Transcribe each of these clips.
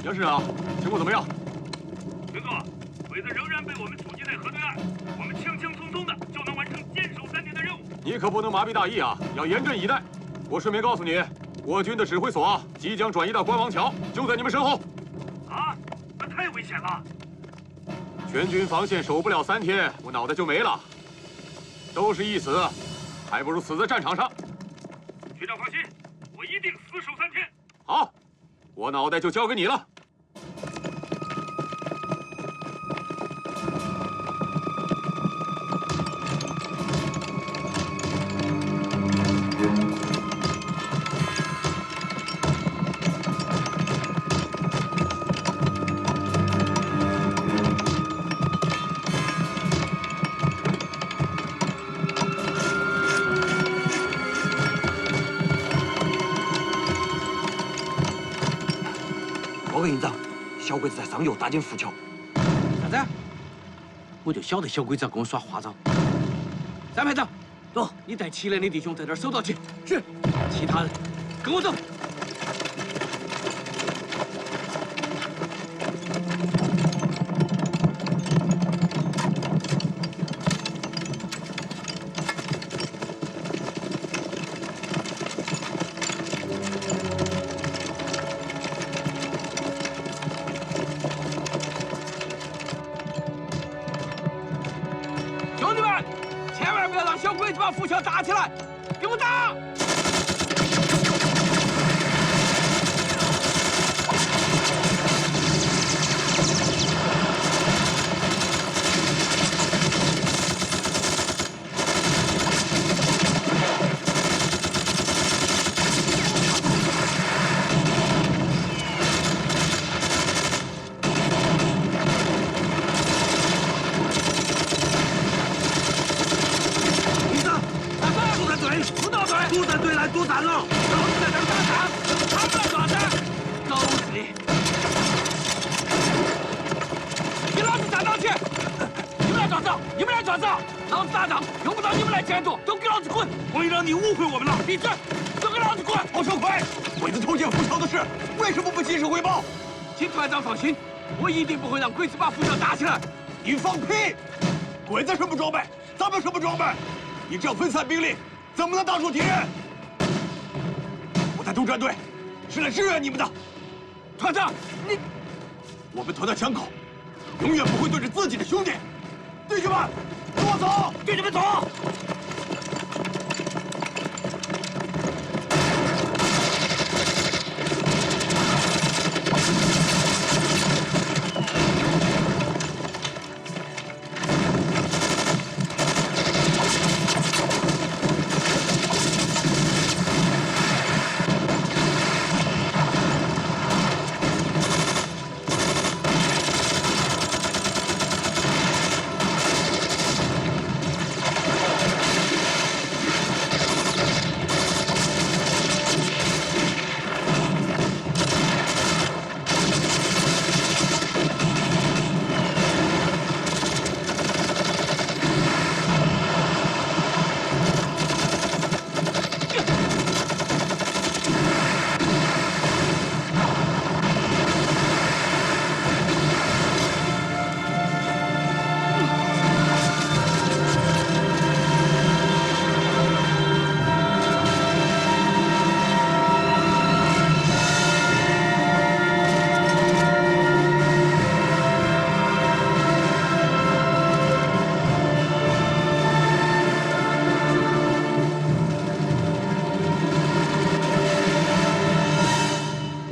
杨师长，情况怎么样？军座，鬼子仍然被我们阻击在河对岸，我们轻轻松松的就能完成坚守3天的任务。你可不能麻痹大意啊，要严阵以待。我顺便告诉你，我军的指挥所即将转移到关王桥，就在你们身后。啊，那太危险了！全军防线守不了3天，我脑袋就没了。都是一死，还不如死在战场上。局长放心，我一定死守3天。好，我脑袋就交给你了。 报告营长，小鬼子在上游搭建浮桥。啥子？我就晓得小鬼子要跟我耍花招。三排长，走，你带齐连的弟兄在这儿守到起。是。其他人跟我走。 兄弟们，千万不要让小鬼子把浮桥搭起来，给我打！督战队来督战了！老子在这儿打仗，他们来抓战，都是你！给老子站到起！你们来抓走！你们来抓走！老子打仗用不着你们来监督，都给老子滚！我让你误会我们了！闭嘴！都给老子滚！侯少奎，鬼子偷建浮桥的事，为什么不及时汇报？请团长放心，我一定不会让鬼子把浮桥搭起来。你放屁！鬼子什么装备，咱们什么装备？你这样分散兵力，怎么能打出敌人？我在督战队是来支援你们的。团长，你，我们团的枪口永远不会对着自己的兄弟。弟兄们，跟我走！跟你们走！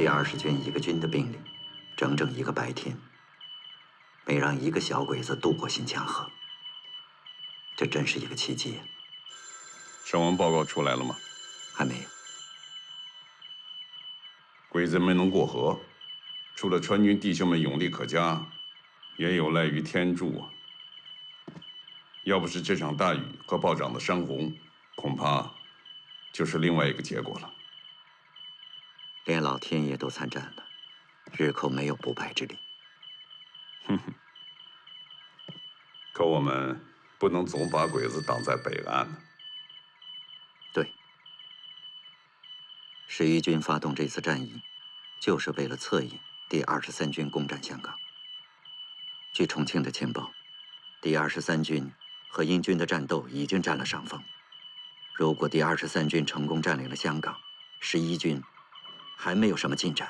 20军一个军的兵力，整整1个白天，没让一个小鬼子渡过新墙河，这真是一个奇迹。伤亡报告出来了吗？还没有。鬼子没能过河，除了川军弟兄们勇力可嘉，也有赖于天助啊。要不是这场大雨和暴涨的山洪，恐怕就是另外一个结果了。 连老天爷都参战了，日寇没有不败之力。哼哼。可我们不能总把鬼子挡在北岸呢。对，11军发动这次战役，就是为了策应第23军攻占香港。据重庆的情报，第23军和英军的战斗已经占了上风。如果第23军成功占领了香港，11军还没有什么进展，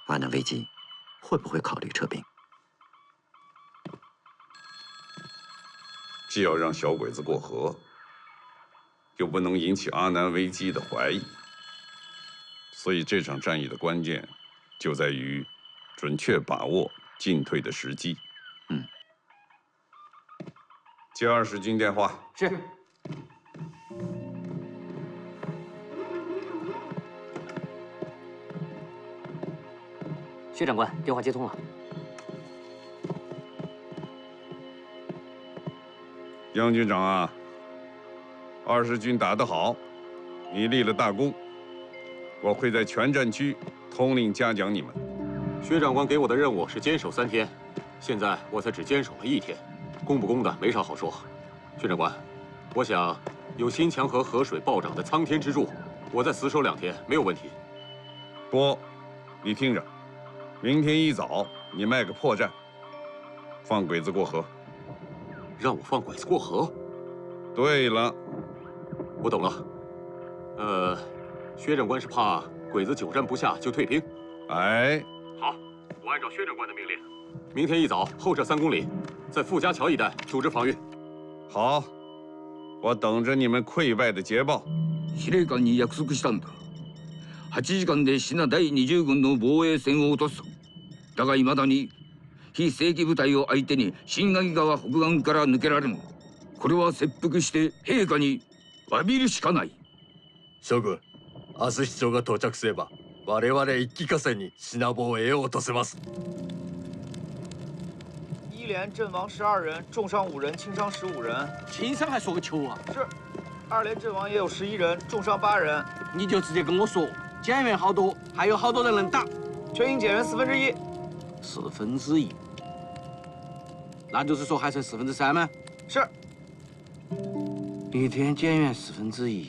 阿南危机会不会考虑撤兵？既要让小鬼子过河，又不能引起阿南危机的怀疑，所以这场战役的关键就在于准确把握进退的时机。接20军电话。是。薛长官，电话接通了。杨军长啊，20军打得好，你立了大功，我会在全战区统领嘉奖你们。薛长官给我的任务是坚守3天，现在我才只坚守了1天，攻不攻的没啥好说。薛长官，我想有新墙河河水暴涨的苍天之助，我再死守2天没有问题。不，你听着，明天一早你卖个破绽，放鬼子过河。让我放鬼子过河？对了，我懂了。薛长官是怕鬼子久战不下就退兵。哎，好，我按照薛长官的命令，明天一早后撤3公里，在傅家桥一带组织防御。好，我等着你们溃败的捷报。司令官に約束したんだ。8時間で支那第20軍の防衛線を落とす。だが未だに非正規部隊を相手に新薙川北岸から抜けられぬ。これは切腹して陛下に詫びるしかない。将軍、明日市長が到着すれば、我々一気呵成に支那防衛を落とせます。1连阵亡12人，重伤5人，轻伤15人。轻伤还说个球啊！是，2连阵亡也有11人，重伤8人。你就直接跟我说，减员好多，还有好多人能打。全营减员1/4。1/4，那就是说还剩3/4吗？是。1天减员1/4，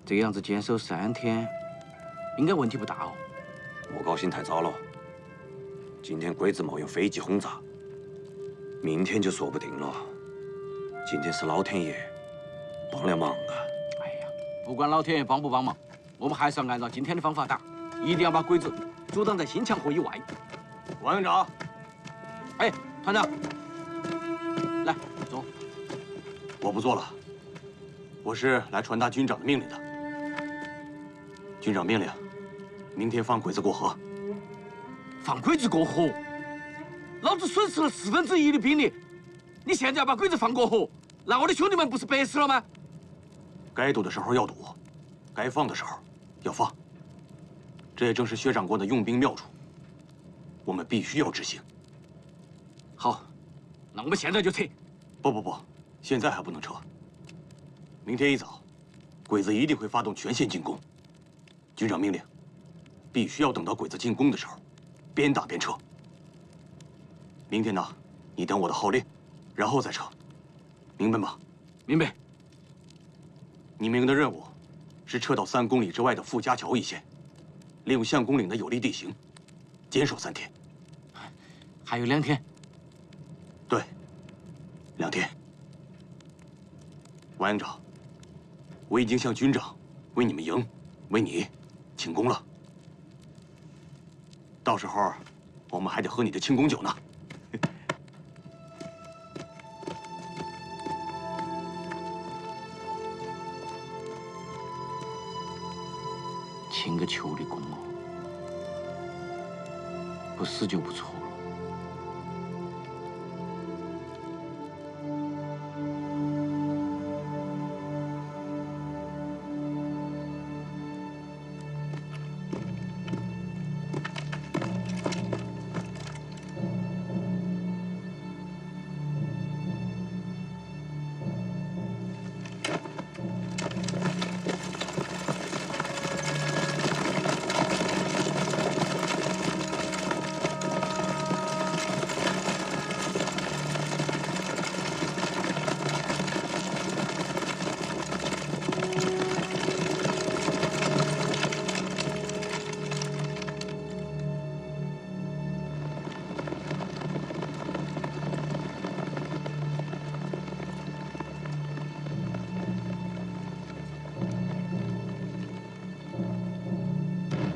这样子坚守3天，应该问题不大哦。莫高兴太早了，今天鬼子冒用飞机轰炸，明天就说不定了。今天是老天爷帮了忙啊！哎呀，不管老天爷帮不帮忙，我们还是要按照今天的方法打，一定要把鬼子阻挡在新墙河以外。王营长，哎，团长，来坐。我不做了，我是来传达军长的命令的。军长命令，明天放鬼子过河。放鬼子过河？老子损失了1/4的兵力，你现在要把鬼子放过河，那我的兄弟们不是白死了吗？该堵的时候要堵，该放的时候要放。这也正是薛长官的用兵妙处，我们必须要执行。好，那我们现在就撤。不，现在还不能撤。明天一早，鬼子一定会发动全线进攻。军长命令，必须要等到鬼子进攻的时候，边打边撤。明天呢，你等我的号令，然后再撤，明白吗？明白。你明的任务是撤到3公里之外的傅家桥一线，利用相公岭的有利地形，坚守3天。还有2天。对，2天。王营长，我已经向军长为你们营、为你请功了。到时候我们还得喝你的庆功酒呢。庆个球的功哦，不死就不错了。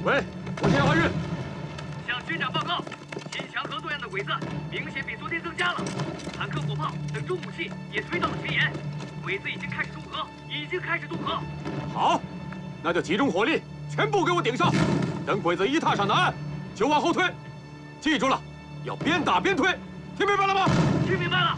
喂，我田华日，向军长报告，新强河作战的鬼子明显比昨天增加了，坦克、火炮等重武器也推到了前沿，鬼子已经开始渡河。好，那就集中火力，全部给我顶上！等鬼子一踏上南岸，就往后退。记住了，要边打边推，听明白了吗？听明白了。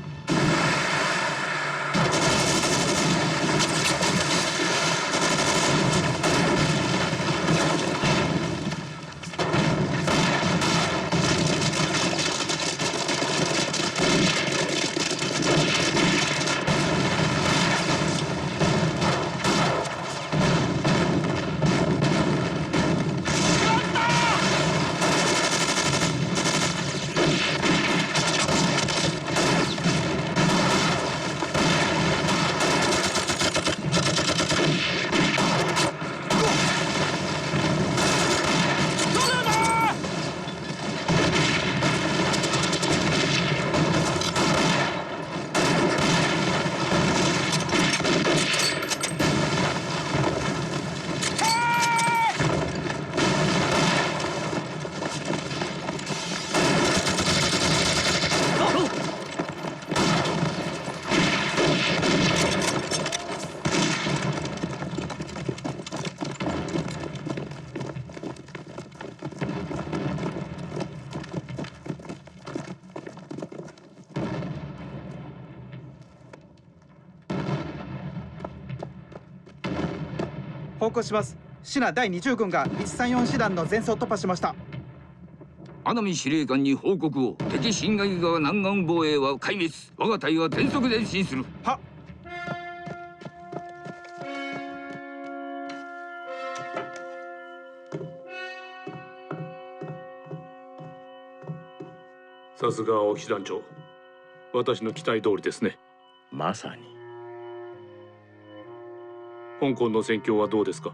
報告します。シナ第20軍が134師団の前線を突破しました。阿波司令官に報告を。敵新垣川南岸防衛は壊滅。我が隊は全速前進する。は。さすが青木師団長。私の期待通りですね。まさに。 香港の戦況はどうですか。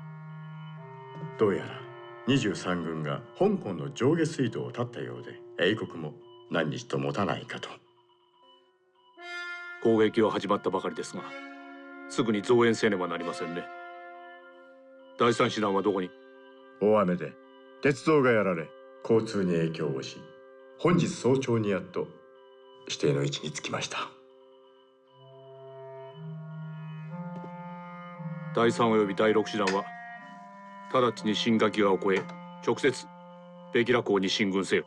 どうやら23軍が香港の上下水道を断ったようで、英国も何日と持たないかと。攻撃は始まったばかりですが、すぐに増援せねばなりませんね。第三師団はどこに？大雨で鉄道がやられ、交通に影響をし、本日早朝にやっと指定の位置に着きました。 第3および第6師団は直ちに新垣川を越え直接ベキラ港に進軍せよ。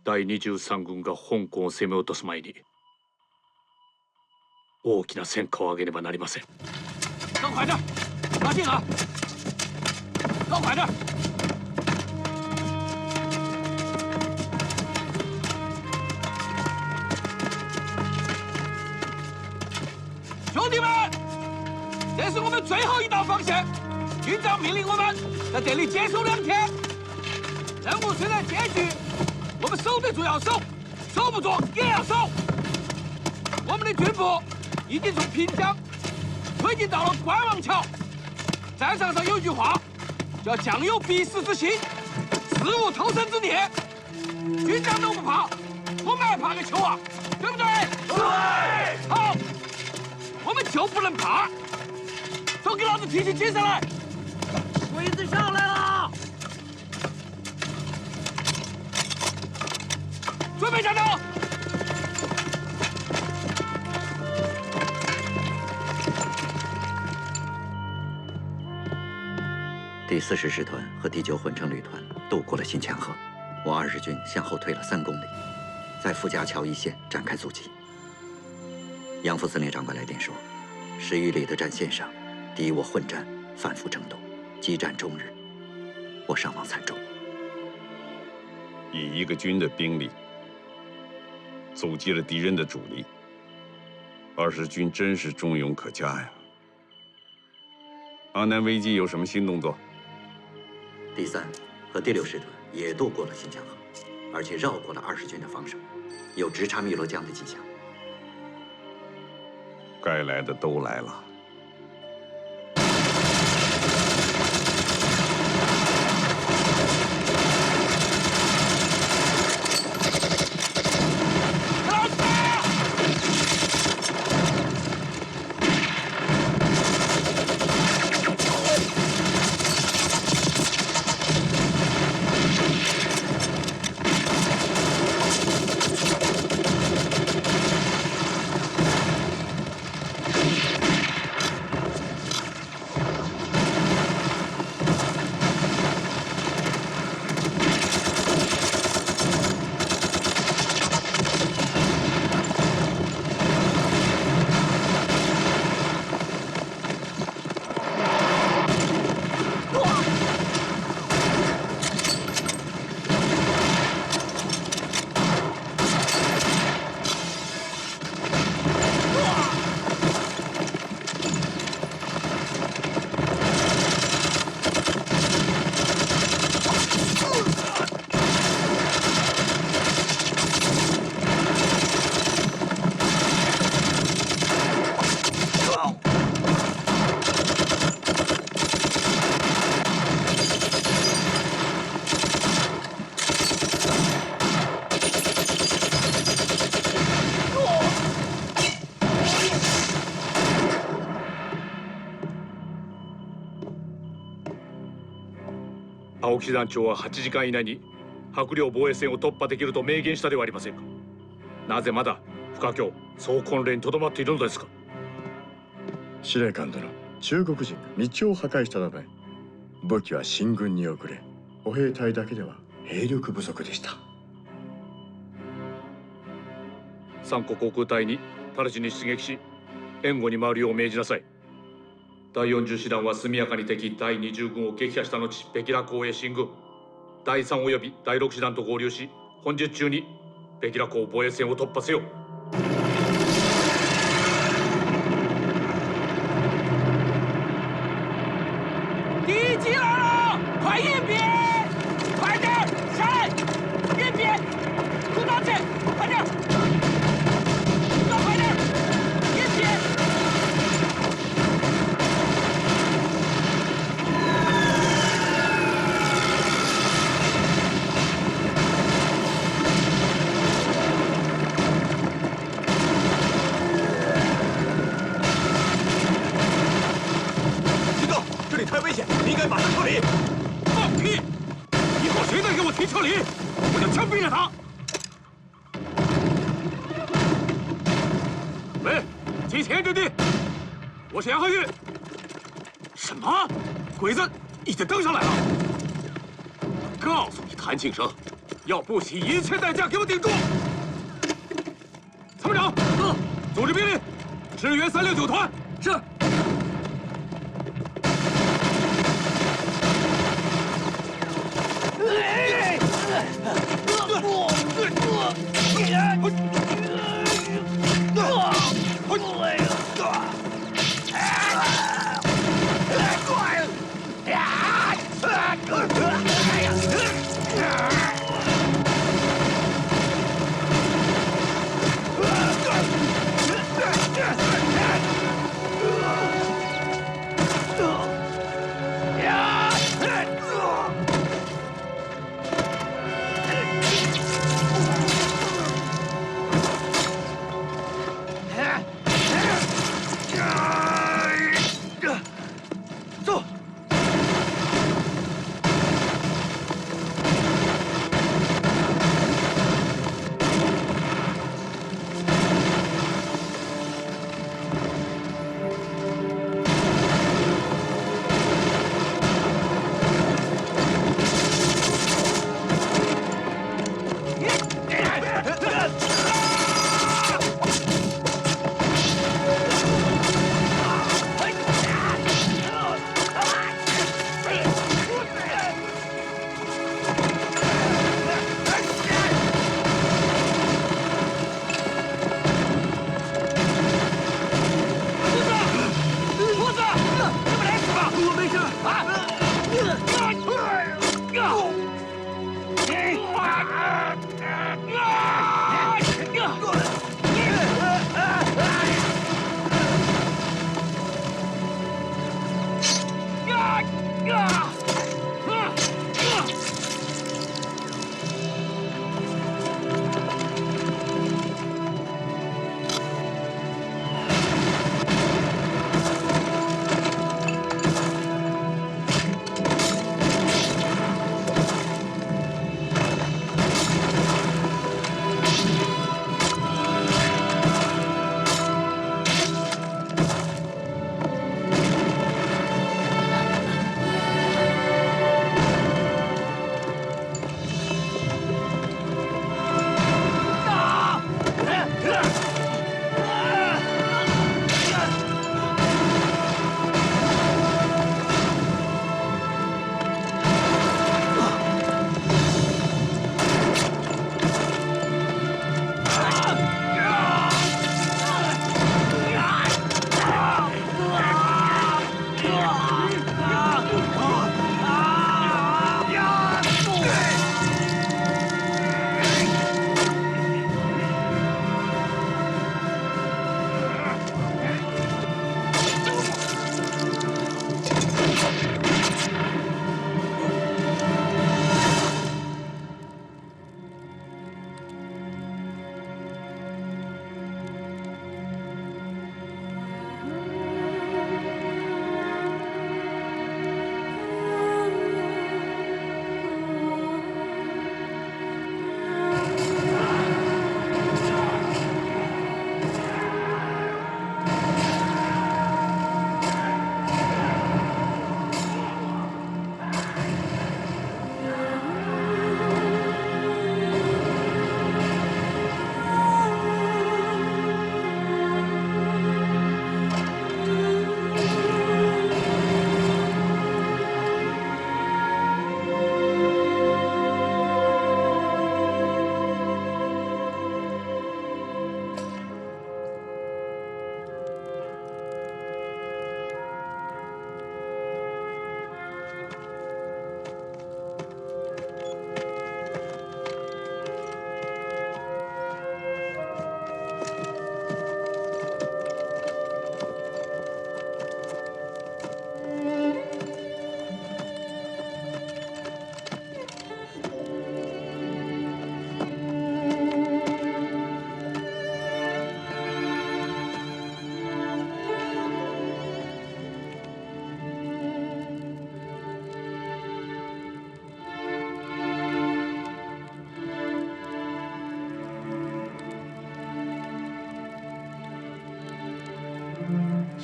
第23軍が香港を攻め落とす前に大きな戦果を上げねばなりません。更快点，拉近啊！更快点！兄弟们，这是我们最后一道防线。军长命令我们在这里坚守2天。任务虽然艰巨，我们守得住要守，守不住也要守。我们的军部已经从平江推进到了关王桥。战场上有一句话，叫“将有必死之心，事无偷生之念”。军长都不怕，我们还怕个球啊，对不对？对。好。 我们就不能怕，都给老子提起精神来！鬼子上来了，准备战斗！第40师团和第9混成旅团渡过了新墙河，我20军向后退了3公里，在傅家桥一线展开阻击。 杨副司令长官来电说，10余里的战线上，敌我混战，反复争斗，激战终日，我伤亡惨重。以一个军的兵力阻击了敌人的主力，20军真是忠勇可嘉呀！阿南危机有什么新动作？第3和第6师团也渡过了新墙河，而且绕过了20军的防守，有直插汨罗江的迹象。 该来的都来了。青木師団長は8時間以内に白陵防衛線を突破できると明言したではありませんか。なぜまだ不可教総訓練にとどまっているのですか。司令官殿、中国人が道を破壊したため武器は進軍に遅れ、歩兵隊だけでは兵力不足でした。三個航空隊に直ちに出撃し援護に回るよう命じなさい。第40師団は速やかに敵第20軍を撃破した後、北良港へ進軍。第3および第6師団と合流し、本日中に北良港防衛線を突破せよ。第一击来了，快应变！快点，下来！应变！出刀去，快点！出刀快点！应变！徐总，这里太危险，你应该马上撤离。放屁！以后谁再给我提撤离，我就枪毙了他！喂，集前阵地，我是杨浩玉。什么？鬼子已经登上来了！告诉你谭庆生，要不惜一切代价给我顶住！参谋长，组织兵力，支援369团。是。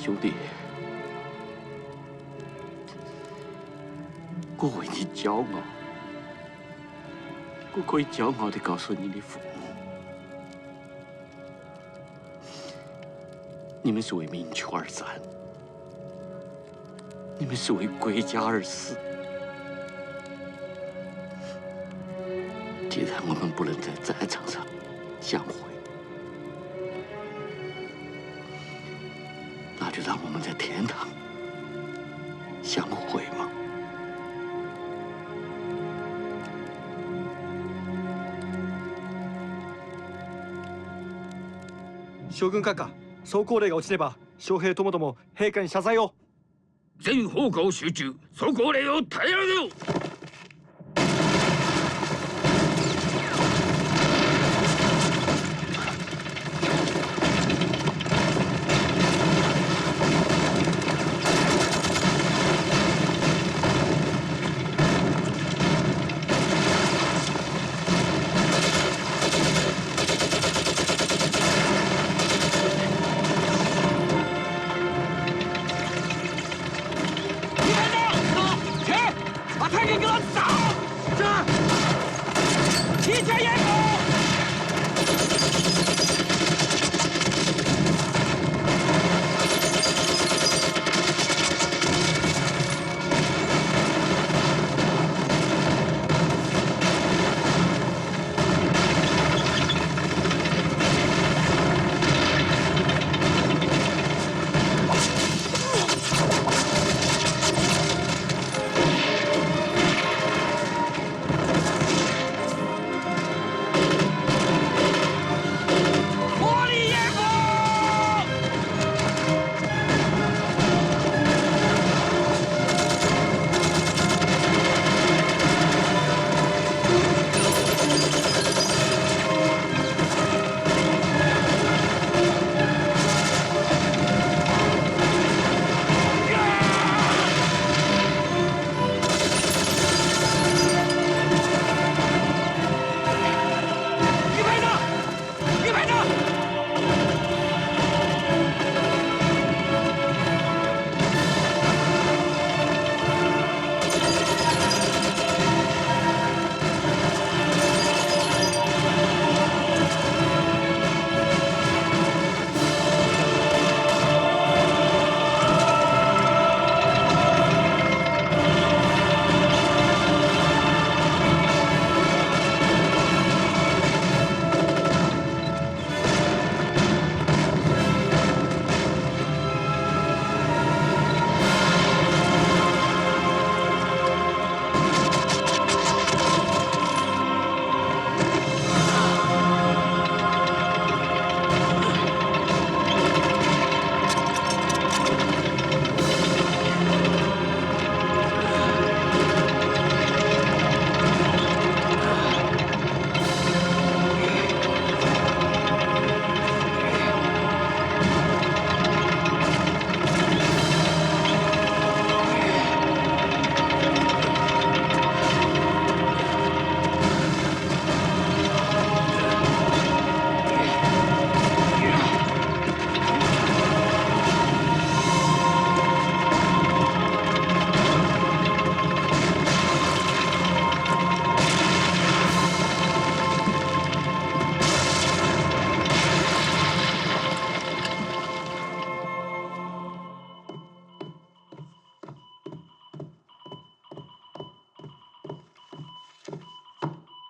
兄弟，我为你骄傲，我可以骄傲地告诉你的父母，你们是为民族而战，你们是为国家而死。既然我们不能在战场上相会，那就让我们在天堂相会嘛。将軍閣下、総攻令が落ちれば将兵ともども陛下に謝罪を。全方向集中、総攻令を平らげよ。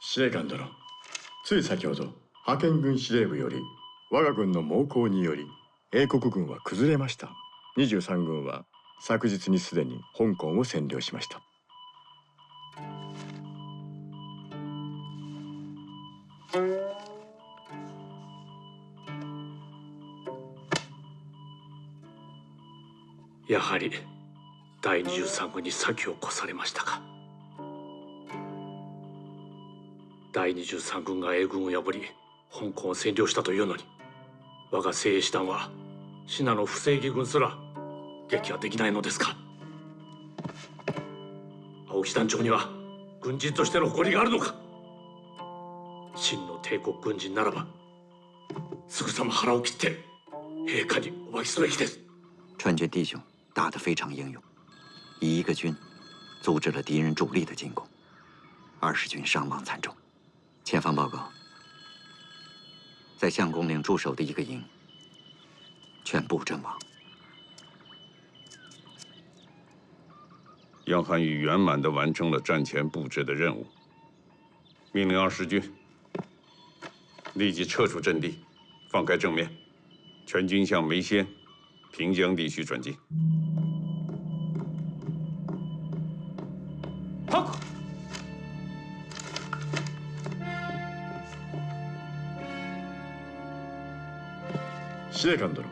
司令官殿、つい先ほど派遣軍司令部より我が軍の猛攻により英国軍は崩れました。23軍は昨日にすでに香港を占領しました。やはり第23軍に先を越されましたか。第23軍が英軍を破り香港を占領したというのに、我が精鋭師団は信濃不正義軍すら撃破できないのですか。青木団長には軍人としての誇りがあるのか。真の帝国軍人ならばすぐさま腹を切って陛下にお詫びすべきです。川军弟兄打得非常英勇，以一个军阻止了敌人主力的进攻，20军伤亡惨重。前方报告，在相公岭驻守的一个营全部阵亡。杨涵宇圆满地完成了战前布置的任务。命令20军立即撤出阵地，放开正面，全军向梅仙、平江地区转进。好。司令官殿、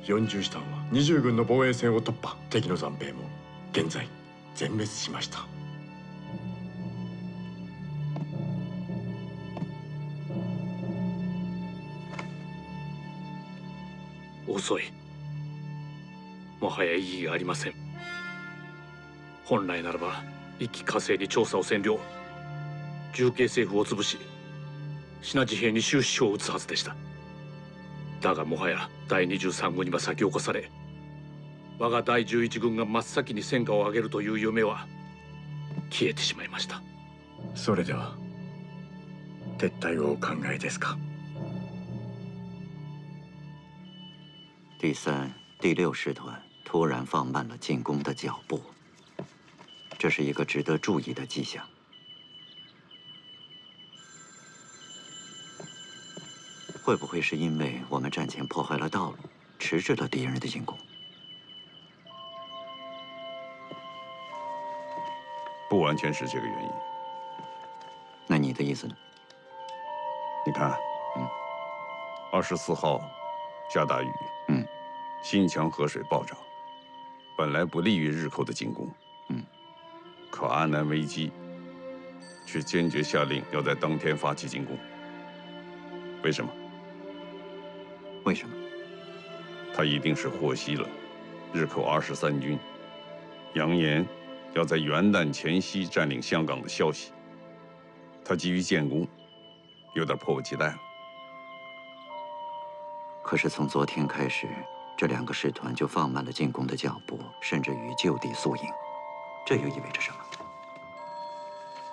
40師団は20軍の防衛線を突破。敵の残兵も現在全滅しました。遅い。もはや意義がありません。本来ならば一気火星に調査を占領、重慶政府を潰し、シナ治兵に終止符を打つはずでした。だがもはや第23軍には先を越され、我が第11軍が真っ先に戦果を上げるという夢は消えてしまいました。それでは撤退をお考えですか？第3、第6师团突然放慢了进攻的脚步，这是一个值得注意的迹象。会不会是因为我们战前破坏了道路，迟滞了敌人的进攻？不完全是这个原因。那你的意思呢？你看，24号下大雨，新墙河水暴涨，本来不利于日寇的进攻，可阿南危机却坚决下令要在当天发起进攻。为什么？为什么？他一定是获悉了日寇23军扬言要在元旦前夕占领香港的消息，他急于建功，有点迫不及待了。可是从昨天开始，这2个师团就放慢了进攻的脚步，甚至于就地宿营，这又意味着什么？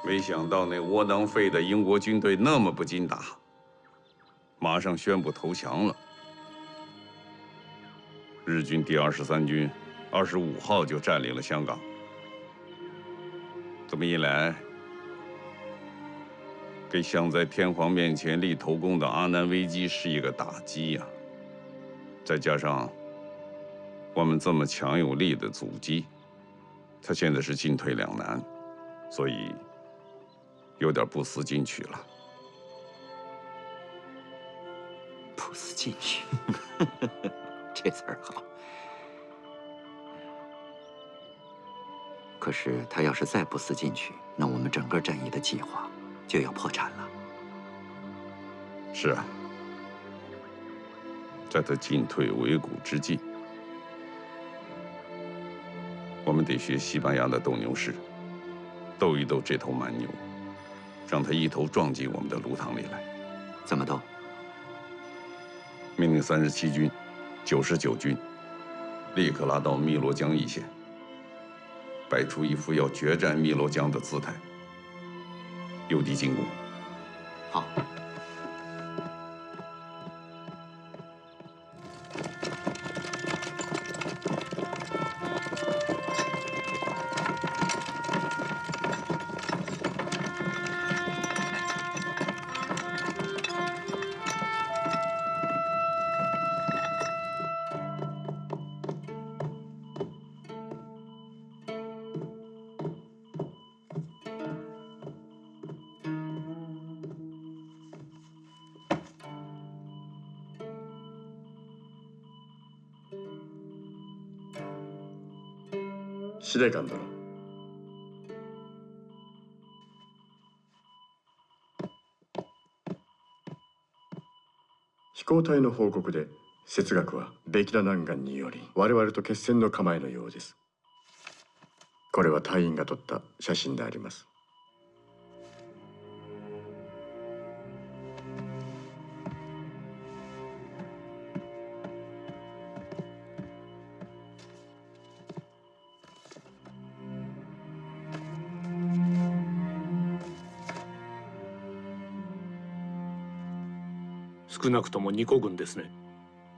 没想到那窝囊废的英国军队那么不经打，马上宣布投降了。日军第23军25号就占领了香港。这么一来，给想在天皇面前立头功的阿南危机是一个打击呀。再加上我们这么强有力的阻击，他现在是进退两难，所以有点不思进取了。不思进取，这词儿好。可是他要是再不思进取，那我们整个战役的计划就要破产了。是啊，在他进退维谷之际，我们得学西班牙的斗牛士，斗一斗这头蛮牛，让他一头撞进我们的炉膛里来。怎么斗？命令37军、99军立刻拉到汨罗江一线，摆出一副要决战汨罗江的姿态，诱敌进攻。好。司令官殿、飛行隊の報告で哲学はベキラ南岸により我々と決戦の構えのようです。これは隊員が撮った写真であります。少なくとも2個軍ですね。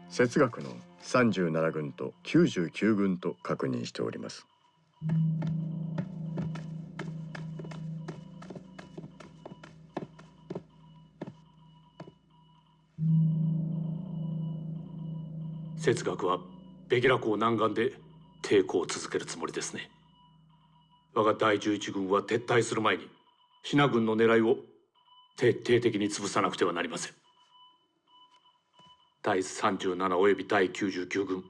節学の37軍と99軍と確認しております。節学はベギラ港南岸で抵抗を続けるつもりですね。我が第11軍は撤退する前にシナ軍の狙いを徹底的に潰さなくてはなりません。第37および第99軍、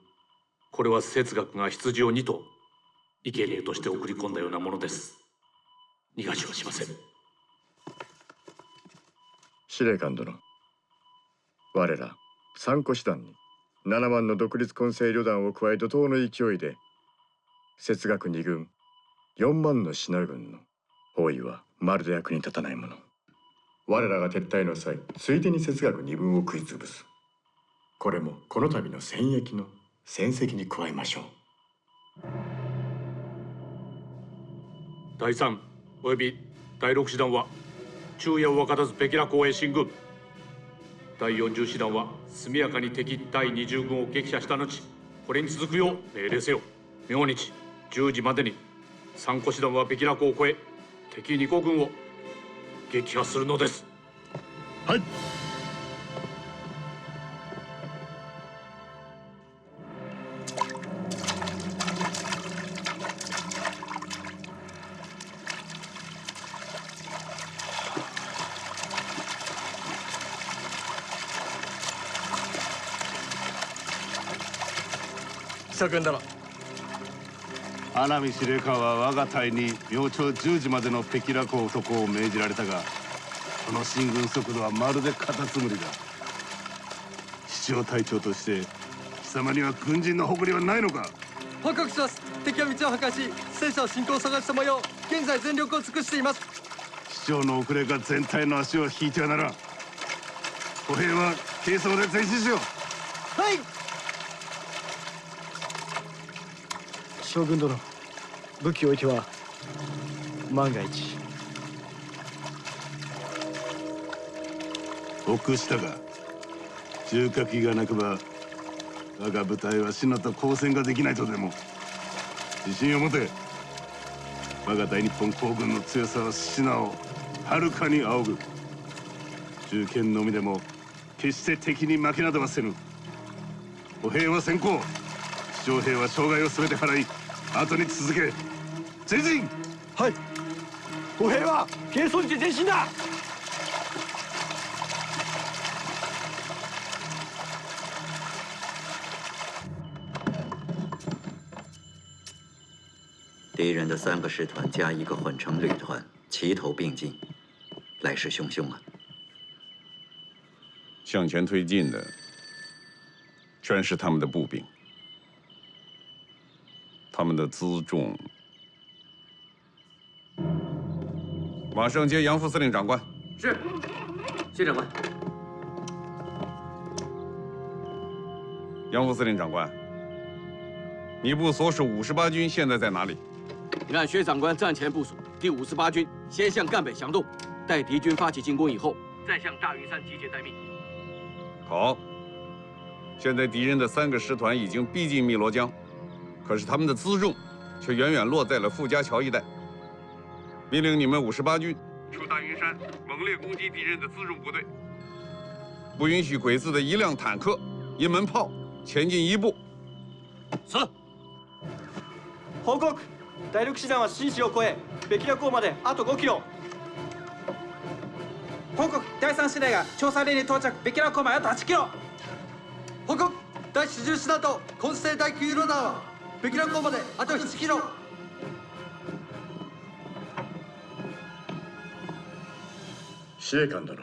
これは節学が羊を2頭生贄として送り込んだようなものです。逃がしはしません。司令官殿、我ら3個師団に7万の独立混成旅団を加え怒涛の勢いで節学2軍4万のシナ軍の包囲はまるで役に立たないもの。我らが撤退の際、ついでに節学2分を食い潰す。これもこの度の戦役の戦績に加えましょう。第3および第6師団は昼夜を分からずベキラ港へ進軍。第40師団は速やかに敵第20軍を撃破した後、これに続くよう命令せよ。明日10時までに3個師団はベキラ港を越え敵2個軍を撃破するのです。はい。諸君殿、穴見司令官は我が隊に明朝10時までのペキラ港渡航を命じられたが、この進軍速度はまるでカタツムリだ。市長隊長として貴様には軍人の誇りはないのか。報告します。敵は道を破壊し戦車を進行を探した模様。現在全力を尽くしています。市長の遅れが全体の足を引いてはならん。歩兵は軽装で前進しよう。はい。将軍殿、武器を置いては万が一。臆したが、重火器がなくば我が部隊はシナと交戦ができないとでも。自信を持て。我が大日本皇軍の強さはシナをはるかに仰ぐ。銃剣のみでも決して敵に負けなどはせぬ。歩兵は先行、負傷兵は障害を全て払い後に続け。前進。はい。歩兵は軽装して前進だ。敌人的3个师团加1个混成旅团齐头并进，来势汹汹啊！向前推进的全是他们的步兵，他们的辎重。马上接杨副司令长官。是，谢长官。杨副司令长官，你部所属58军现在在哪里？你让薛长官战前部署第58军先向赣北详动，待敌军发起进攻以后，再向大云山集结待命。好。现在敌人的3个师团已经逼近汨罗江，可是他们的辎重却远远落在了傅家桥一带。命令你们58军出大云山，猛烈攻击敌人的辎重部队，不允许鬼子的1辆坦克、1门炮前进1步。是。報告。第6師団は新市を越え、ベキラ港まであと5キロ。報告。第3師団が調査連に到着。ベキラ港まであと8キロ。報告。第40師団と混成第9旅団はベキラ港まであと7キロ。司令官殿、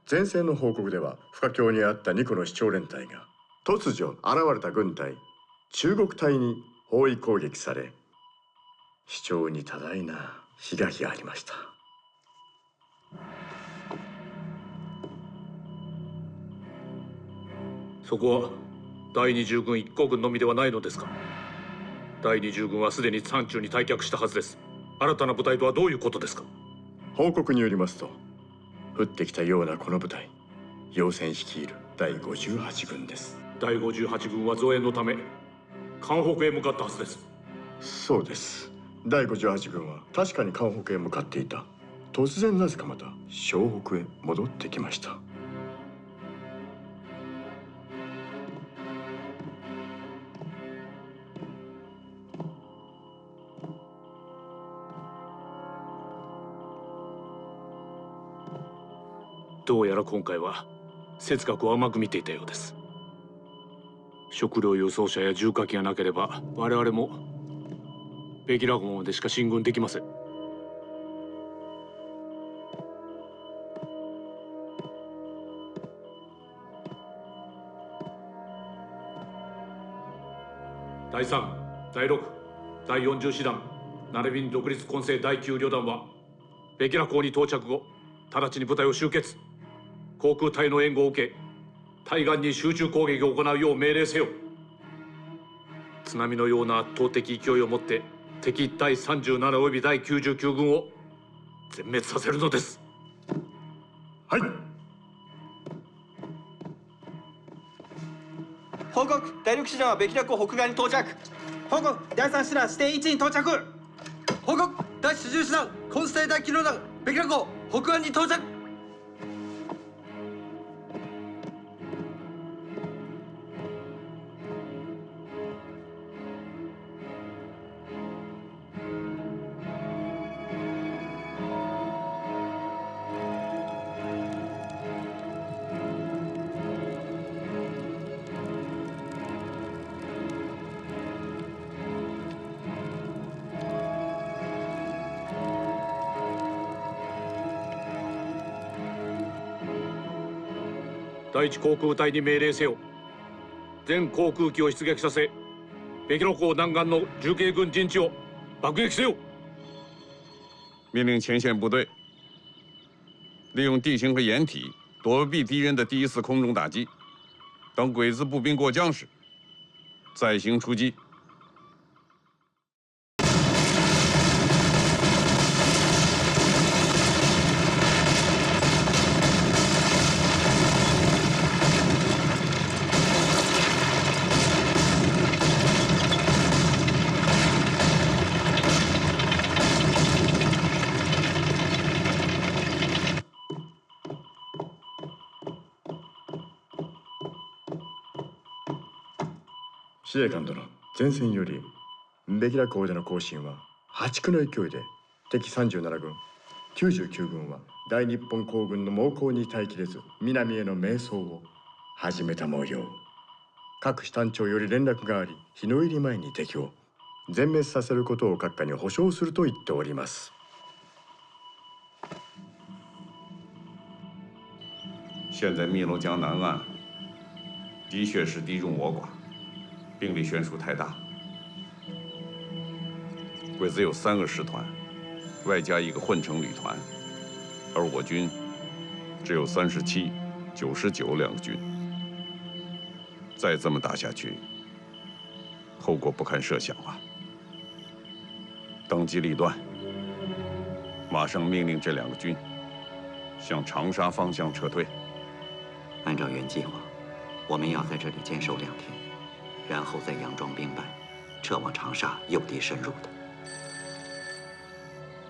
前線の報告では不可境にあった2個の市長連隊が突如現れた軍隊中国隊に包囲攻撃され、市長に多大な被害がありました。そこは第20軍1個軍のみではないのですか。第20軍はすでに山中に退却したはずです。新たな部隊とはどういうことですか。報告によりますと、降ってきたようなこの部隊、陽線率いる第58軍です。第58軍は増援のため関北へ向かったはずです。そうです。第58軍は確かに関北へ向かっていた。突然なぜかまた湘北へ戻ってきました。どうやら今回は節学を甘く見ていたようです。食料輸送車や重火器がなければ我々もベキラゴンまでしか進軍できません。第3、第6、第40師団並びに独立混成第9旅団はベキラ港に到着後直ちに部隊を集結。航空隊の援護を受け対岸に集中攻撃を行うよう命令せよ。津波のような圧倒的勢いを持って敵第37および第99軍を全滅させるのです。はい。報告、第6師団はベキラ港北側に到着。報告、第3師団指定位置に到着。報告、第40師団混成第9旅団ベキラ港北岸に到着。第一航空隊に命令せよ。全航空機を出撃させベキラ港南岸の重慶軍陣地を爆撃せよ。命令前线部队利用地形和掩体躲避敌人的第一次空中打击，等鬼子步兵过江时再行出击。司令官殿、前線よりベキラ港での行進は破竹の勢いで敵37軍、99軍は大日本皇軍の猛攻に耐えきれず南への迷走を始めた模様。各師団長より連絡があり、日の入り前に敵を全滅させることを閣下に保証すると言っております。现在汨罗江南岸的确是敌众我寡，兵力悬殊太大。鬼子有3个师团，外加一个混成旅团，而我军只有37、99两个军。再这么打下去，后果不堪设想啊！当机立断，马上命令这2个军向长沙方向撤退。按照原计划，我们要在这里坚守2天，然后再佯装兵败，撤往长沙诱敌深入的。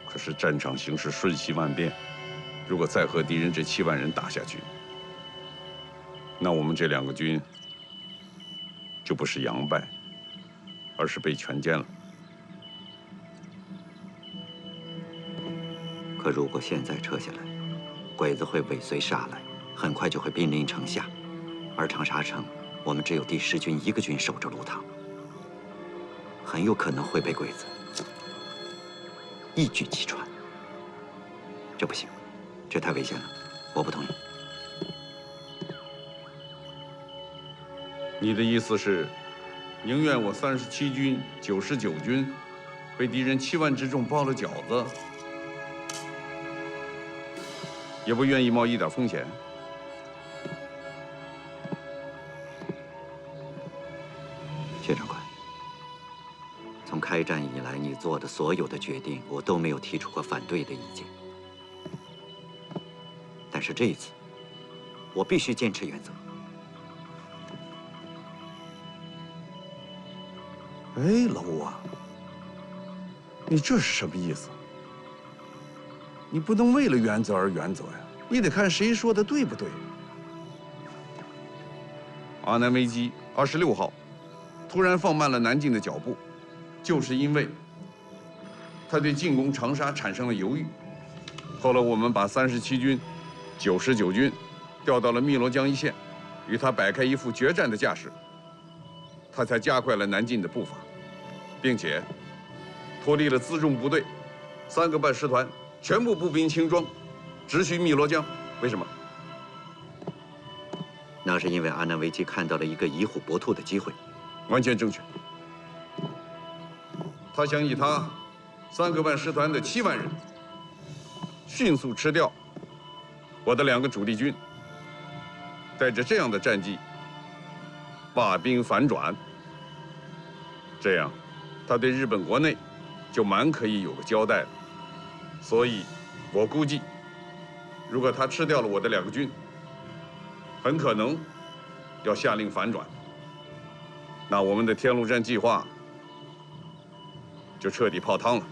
可是战场形势瞬息万变，如果再和敌人这7万人打下去，那我们这2个军就不是佯败，而是被全歼了。可如果现在撤下来，鬼子会尾随杀来，很快就会兵临城下，而长沙城我们只有第10军1个军守着路塘，很有可能会被鬼子一举击穿。这不行，这太危险了，我不同意。你的意思是，宁愿我37军、99军被敌人7万之众包了饺子，也不愿意冒一点风险？薛长官，从开战以来，你做的所有的决定，我都没有提出过反对的意见。但是这一次，我必须坚持原则，哎，老吴啊，你这是什么意思？你不能为了原则而原则呀，你得看谁说的对不对。阿南危机26号突然放慢了南进的脚步，就是因为他对进攻长沙产生了犹豫。后来我们把37军、99军调到了汨罗江一线，与他摆开一副决战的架势，他才加快了南进的步伐，并且脱离了辎重部队，3个半师团全部步兵轻装，直须汨罗江。为什么？那是因为阿南维基看到了一个以虎搏兔的机会。完全正确。他想以他3个半师团的7万人，迅速吃掉我的2个主力军，带着这样的战绩罢兵反转，这样他对日本国内就蛮可以有个交代了。所以，我估计，如果他吃掉了我的2个军，很可能要下令反转，那我们的天路战计划就彻底泡汤了。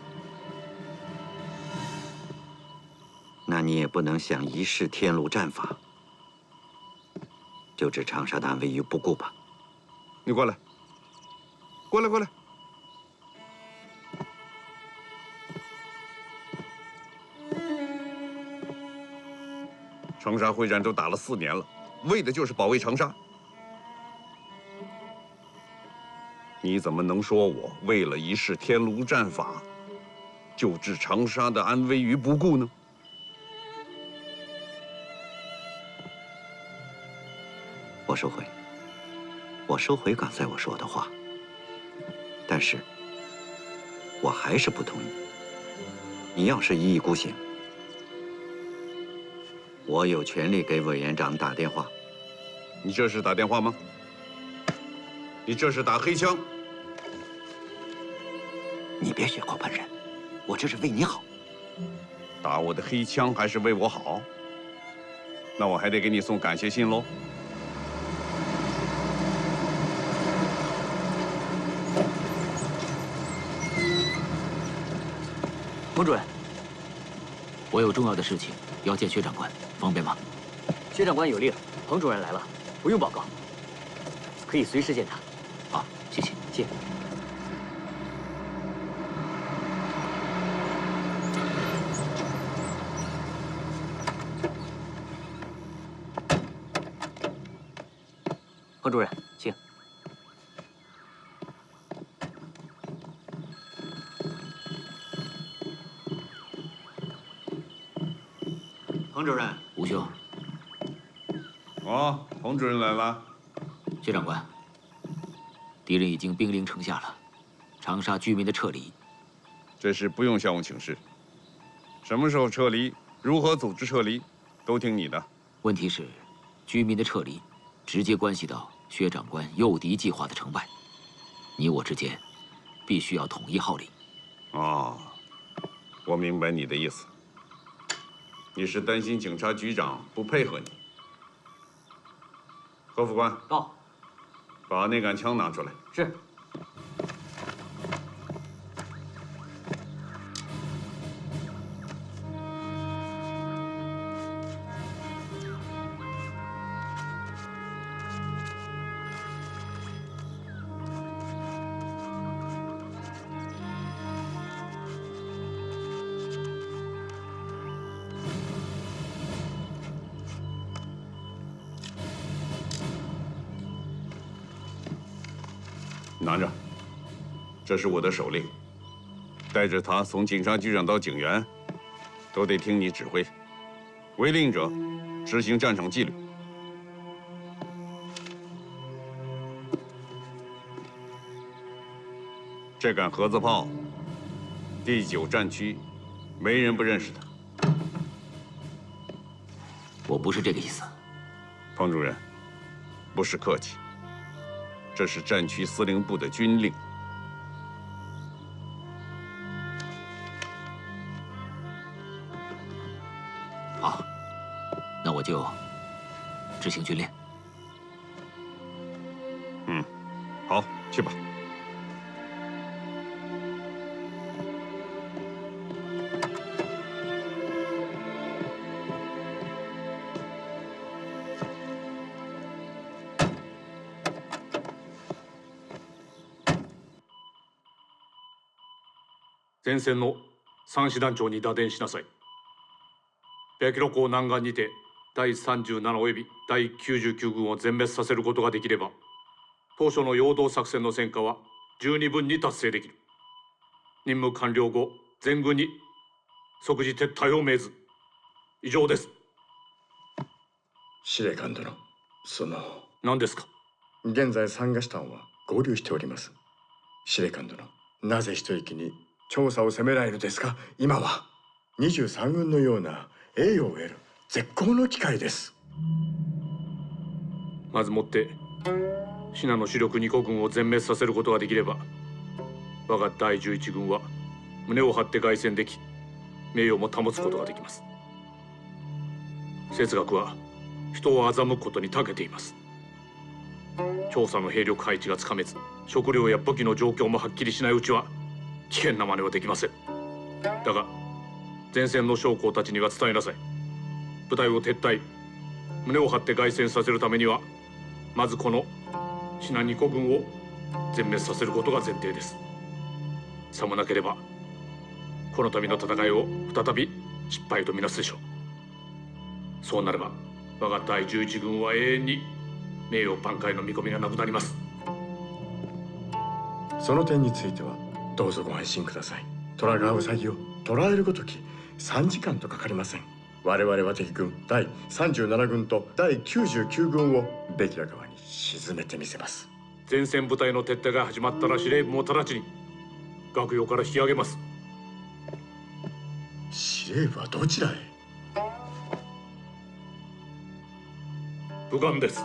那你也不能想一试天路战法，就置长沙的安危于不顾吧？你过来，过来，过来。长沙会战都打了4年了，为的就是保卫长沙。你怎么能说我为了一试天路战法，就置长沙的安危于不顾呢？我收回，我收回刚才我说的话。但是，我还是不同意。你要是一意孤行，我有权利给委员长打电话。你这是打电话吗？你这是打黑枪。你别血口喷人，我这是为你好。打我的黑枪还是为我好？那我还得给你送感谢信喽。彭主任，我有重要的事情要见薛长官，方便吗？薛长官有令，彭主任来了，不用报告，可以随时见他。好，谢谢，谢。彭主任，请。彭主任，吴兄。哦，彭主任来了。薛长官，敌人已经兵临城下了，长沙居民的撤离，这事不用向我请示。什么时候撤离，如何组织撤离，都听你的。问题是，居民的撤离直接关系到薛长官诱敌计划的成败，你我之间必须要统一号令。哦，我明白你的意思。你是担心警察局长不配合你。何副官，到。把那杆枪拿出来。是。拿着，这是我的手令，带着他从警察局长到警员，都得听你指挥。违令者，执行战场纪律。这杆盒子炮，第9战区，没人不认识它。我不是这个意思。彭主任，不是客气。这是战区司令部的军令。好，那我就执行军令。嗯，好，去吧。前線の三師団長に打電しなさい。白露港南岸にて第37および第99軍を全滅させることができれば、当初の陽動作戦の戦果は十二分に達成できる。任務完了後、全軍に即時撤退を命ず。以上です。司令官殿、何ですか。現在三河師団は合流しております。司令官殿、なぜ一息に調査を責められるですか。今は23軍のような栄誉を得る絶好の機会です。まずもって信濃主力2個軍を全滅させることができれば、我が第11軍は胸を張って凱旋でき、名誉も保つことができます。哲学は人を欺くことに長けています。調査の兵力配置がつかめず、食料や武器の状況もはっきりしないうちは危険な真似はできません。だが前線の将校たちには伝えなさい。部隊を撤退、胸を張って凱旋させるためには、まずこの信濃2個軍を全滅させることが前提です。さもなければこの度の戦いを再び失敗とみなすでしょう。そうなれば我が第11軍は永遠に名誉挽回の見込みがなくなります。その点についてはどうぞご安心ください。虎がウサギを捕らえるごとき3時間とかかりません。我々は敵軍第37軍と第99軍をベキラ川に沈めてみせます。前線部隊の撤退が始まったら司令部も直ちに学用から引き上げます。司令部はどちらへ。武官です。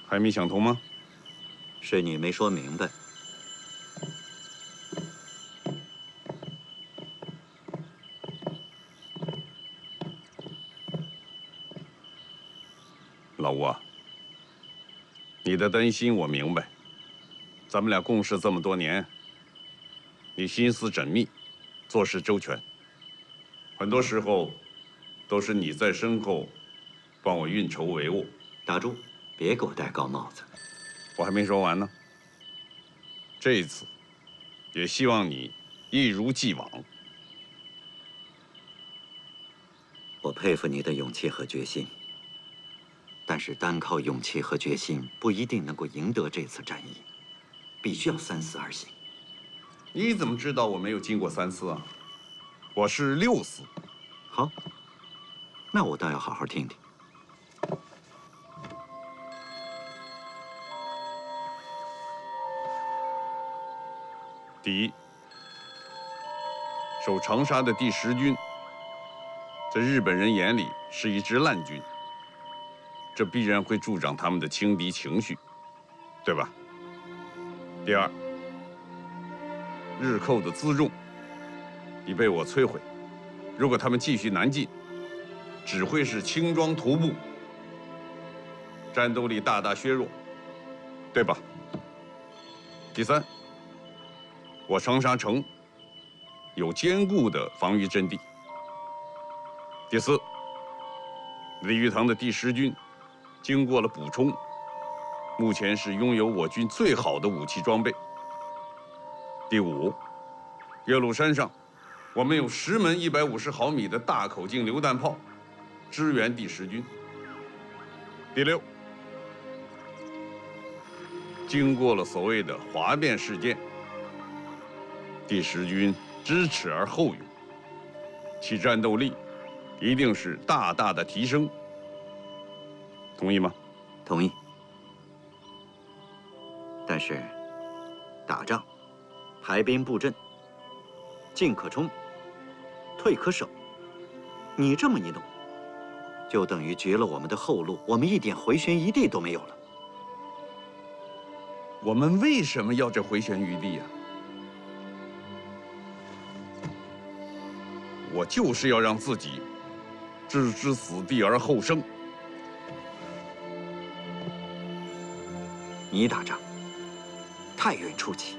还没想通吗？是你没说明白。老吴啊，你的担心我明白。咱们俩共事这么多年，你心思缜密，做事周全，很多时候都是你在身后帮我运筹帷幄。打住！别给我戴高帽子！我还没说完呢。这一次，也希望你一如既往。我佩服你的勇气和决心，但是单靠勇气和决心不一定能够赢得这次战役，必须要三思而行。你怎么知道我没有经过三思啊？我是6思。好，那我倒要好好听听。第一，守长沙的第10军，在日本人眼里是一支烂军，这必然会助长他们的轻敌情绪，对吧？第二，日寇的辎重已被我摧毁，如果他们继续南进，只会是轻装徒步，战斗力大大削弱，对吧？第三，我长沙城有坚固的防御阵地。第四，李玉堂的第10军经过了补充，目前是拥有我军最好的武器装备。第五，岳麓山上我们有10门150毫米的大口径榴弹炮支援第10军。第六，经过了所谓的哗变事件，第10军知耻而后勇，其战斗力一定是大大的提升。同意吗？同意。但是，打仗，排兵布阵，进可冲，退可守。你这么一弄，就等于绝了我们的后路，我们一点回旋余地都没有了。我们为什么要这回旋余地呀？我就是要让自己置之死地而后生。你打仗太愿出奇，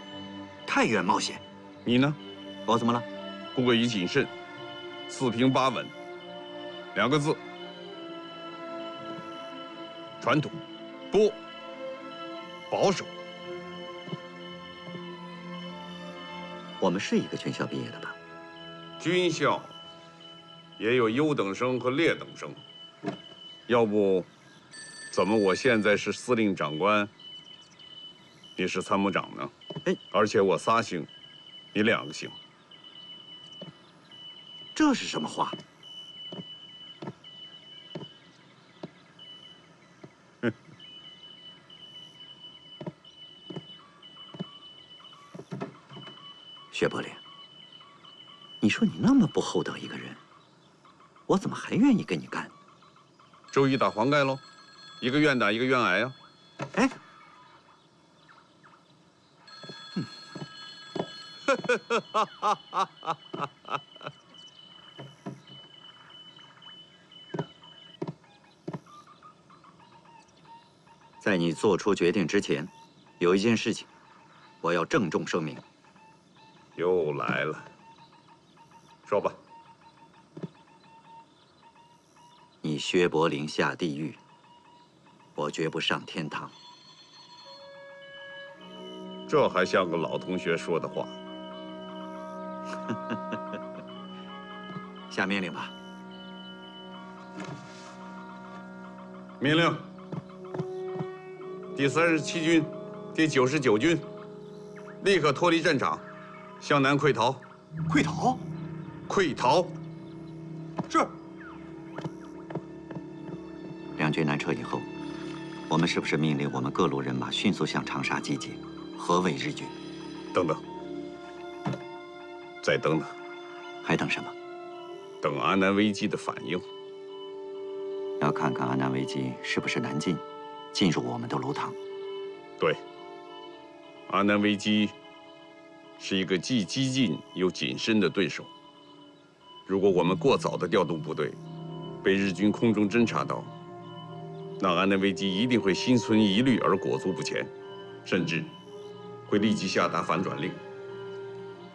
太愿冒险。你呢？我怎么了？过于谨慎，4平8稳，2个字，传统，不保守。我们是一个军校毕业的吧？军校也有优等生和劣等生，要不，怎么我现在是司令长官，你是参谋长呢？哎，而且我仨星，你2个星，这是什么话？薛伯林，你说你那么不厚道一个人，我怎么还愿意跟你干？周一打黄盖喽，一个愿打一个愿挨啊！哎，在你做出决定之前，有一件事情，我要郑重声明。又来了，说吧。你薛伯林下地狱，我绝不上天堂。这还像个老同学说的话。下命令吧。命令：第37军、第99军立刻脱离战场，向南溃逃。溃逃？溃逃！是。两军南撤以后，我们是不是命令我们各路人马迅速向长沙集结，合围日军？等等，再等等。还等什么？等安南危机的反应。要看看安南危机是不是南进，进入我们的炉膛。对，安南危机是一个既激进又谨慎的对手。如果我们过早的调动部队，被日军空中侦察到，那安南危机一定会心存疑虑而裹足不前，甚至会立即下达反转令。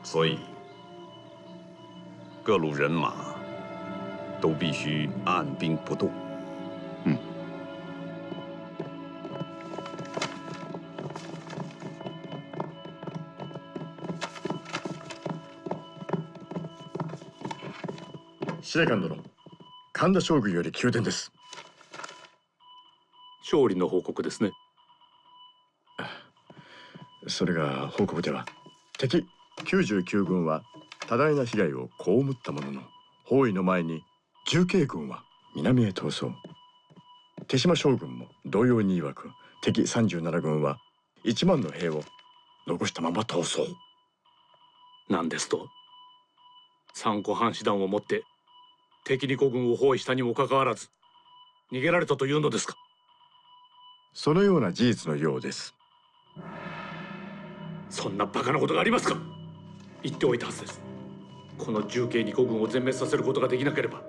所以，各路人马都必须按兵不动。司令官殿、神田将軍より急電です。勝利の報告ですね。それが報告では、敵99軍は多大な被害を被ったものの、包囲の前に重慶軍は南へ逃走。手島将軍も同様に曰く、敵37軍は1万の兵を残したまま逃走。なんですと、三湖藩士団を持って敵2個軍を包囲したにもかかわらず逃げられたというのですか？そのような事実のようです。そんなバカなことがありますか？言っておいたはずです。この重慶2個軍を全滅させることができなければ、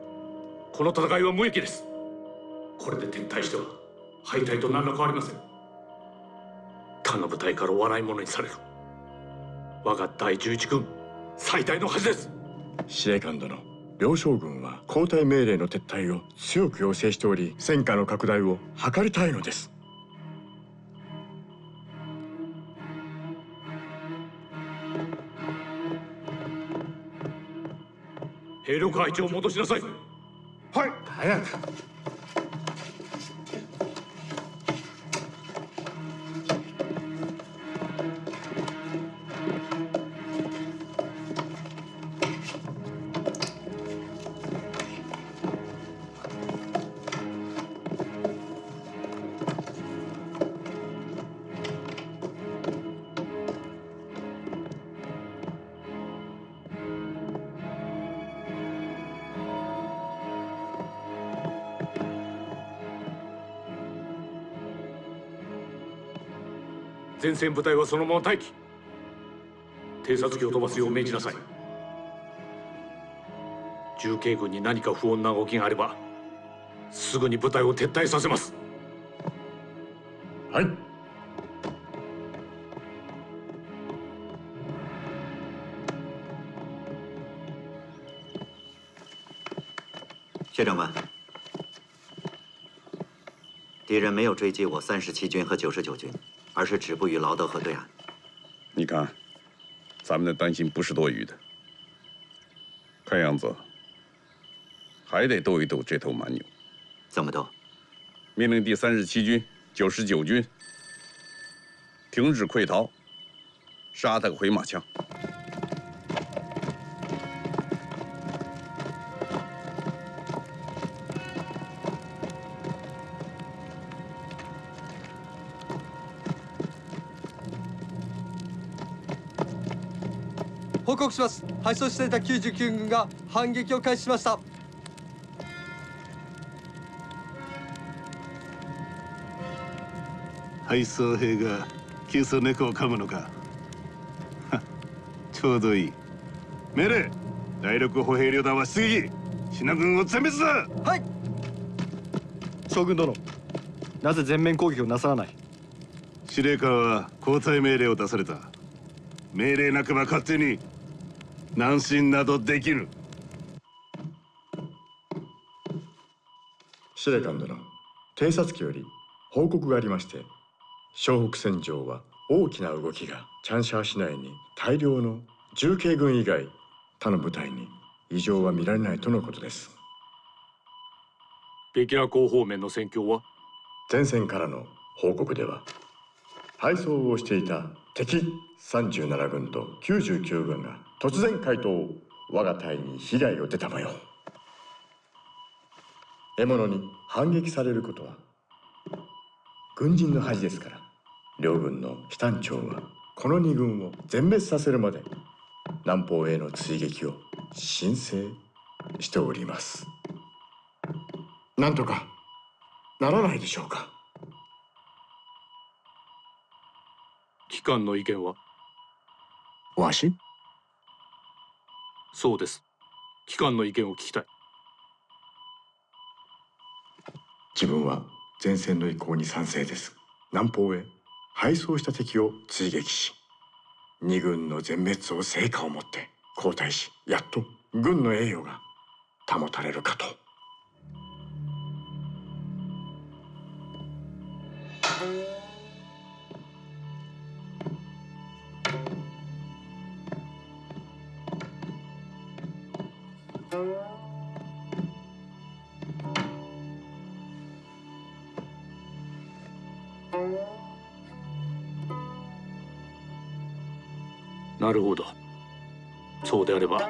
この戦いは無益です。これで撤退しては敗退と何ら変わりません。他の部隊から笑い物にされる我が第11軍最大の恥です。司令官殿、両将軍は交代命令の撤退を強く要請しており、戦果の拡大を図りたいのです。兵力配置を戻しなさい。はい。早く。前線部隊はそのまま待機。偵察機を飛ばすよう命じなさい。重慶軍に何か不穏な動きがあればすぐに部隊を撤退させます。はい。薛长官，第敌人没有追击我37军和99军，而是止步于劳德河对岸。你看，咱们的担心不是多余的。看样子还得斗一斗这头蛮牛。怎么斗？命令第37军、99军停止溃逃，杀他个回马枪。報告します。敗走していた99軍が反撃を開始しました。敗走兵が急須猫を噛むのか。ちょうどいい。命令、第6歩兵旅団は出撃。シナ軍を全滅だ。はい。将軍殿、なぜ全面攻撃をなさらない？司令官は交代命令を出された。命令なくば勝手に南進などできぬ。司令官殿、偵察機より報告がありまして、湘北戦場は大きな動きがチャンシャー市内に大量の重慶軍以外他の部隊に異常は見られないとのことです。ベキラ港方面の戦況は？前線からの報告では、敗走をしていた敵37軍と99軍が突然回答、我が隊に被害を出た模様。獲物に反撃されることは軍人の恥ですから、両軍の師団長はこの2軍を全滅させるまで南方への追撃を申請しております。なんとかならないでしょうか。機関の意見は？わし？そうです。機関の意見を聞きたい。自分は前線の意向に賛成です。南方へ敗走した敵を追撃し、2軍の全滅を成果をもって交代し、やっと軍の栄誉が保たれるかと。なるほど。そうであれば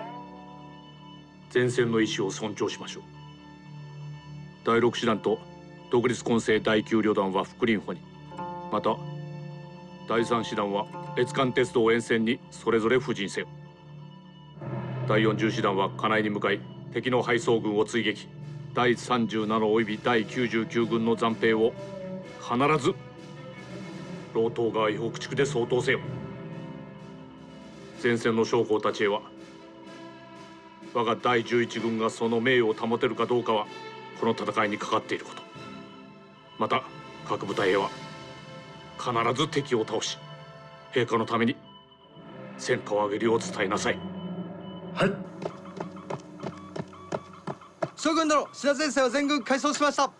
前線の意思を尊重しましょう。第6師団と独立混成第9旅団は福林補に、また第3師団は越韓鉄道沿線にそれぞれ布陣せよ。第40師団は金井に向かい敵の敗走軍を追撃。第37および第99軍の残兵を必ず老東川以北地区で掃討せよ。前線の将校たちへは、我が第11軍がその名誉を保てるかどうかはこの戦いにかかっていること。また各部隊へは必ず敵を倒し、陛下のために戦果を上げるよう伝えなさい。はい。将軍殿、信濃前線は全軍改装しました。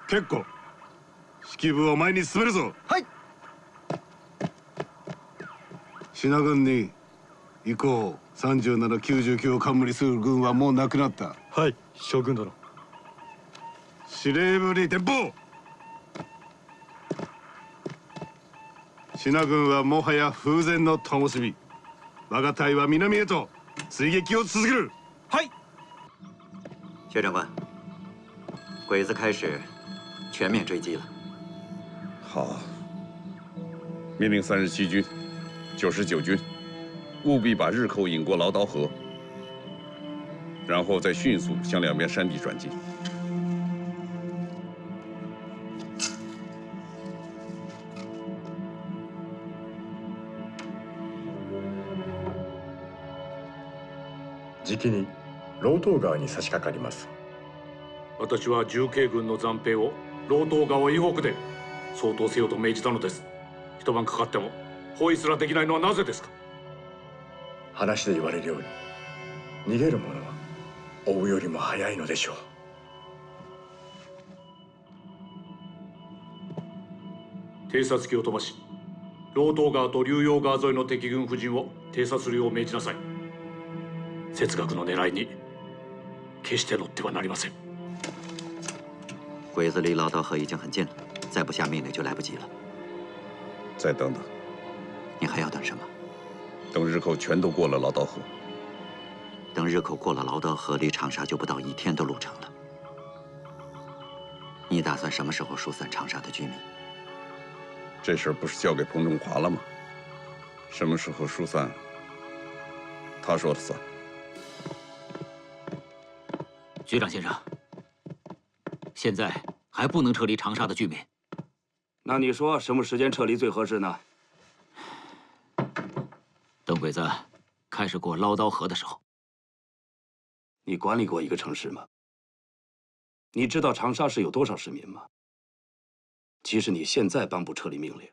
結構。指揮部を前に進めるぞ。はい。信濃軍に以降37、99を冠する軍はもうなくなった。はい、将軍殿。司令部に電報。信濃軍はもはや風前の灯火。我が隊は南へと追撃を続ける。はい。薛长官，鬼子开始全面追击了。好，命令37军、99军务必把日寇引过劳刀河，然后再迅速向两边山地转进。じきに老東川に差し掛かります。私は重慶軍の残兵を老東川以北で掃討せよと命じたのです。一晩かかっても包囲すらできないのはなぜですか？話で言われるように、逃げる者は追うよりも早いのでしょう。偵察機を飛ばし老東川と竜陽川沿いの敵軍布陣を偵察するよう命じなさい。節学の狙いに決して乗ってはなりません。鬼子离老道河已经很近了，再不下命令就来不及了。再等等。你还要等什么？等日寇全都过了老道河。等日寇过了劳道河，离长沙就不到1天的路程了。你打算什么时候疏散长沙的居民？这事儿不是交给彭中华了吗？什么时候疏散，他说了算。局长先生，现在还不能撤离长沙的居民。那你说什么时间撤离最合适呢？等鬼子开始过捞刀河的时候。你管理过一个城市吗？你知道长沙市有多少市民吗？即使你现在颁布撤离命令，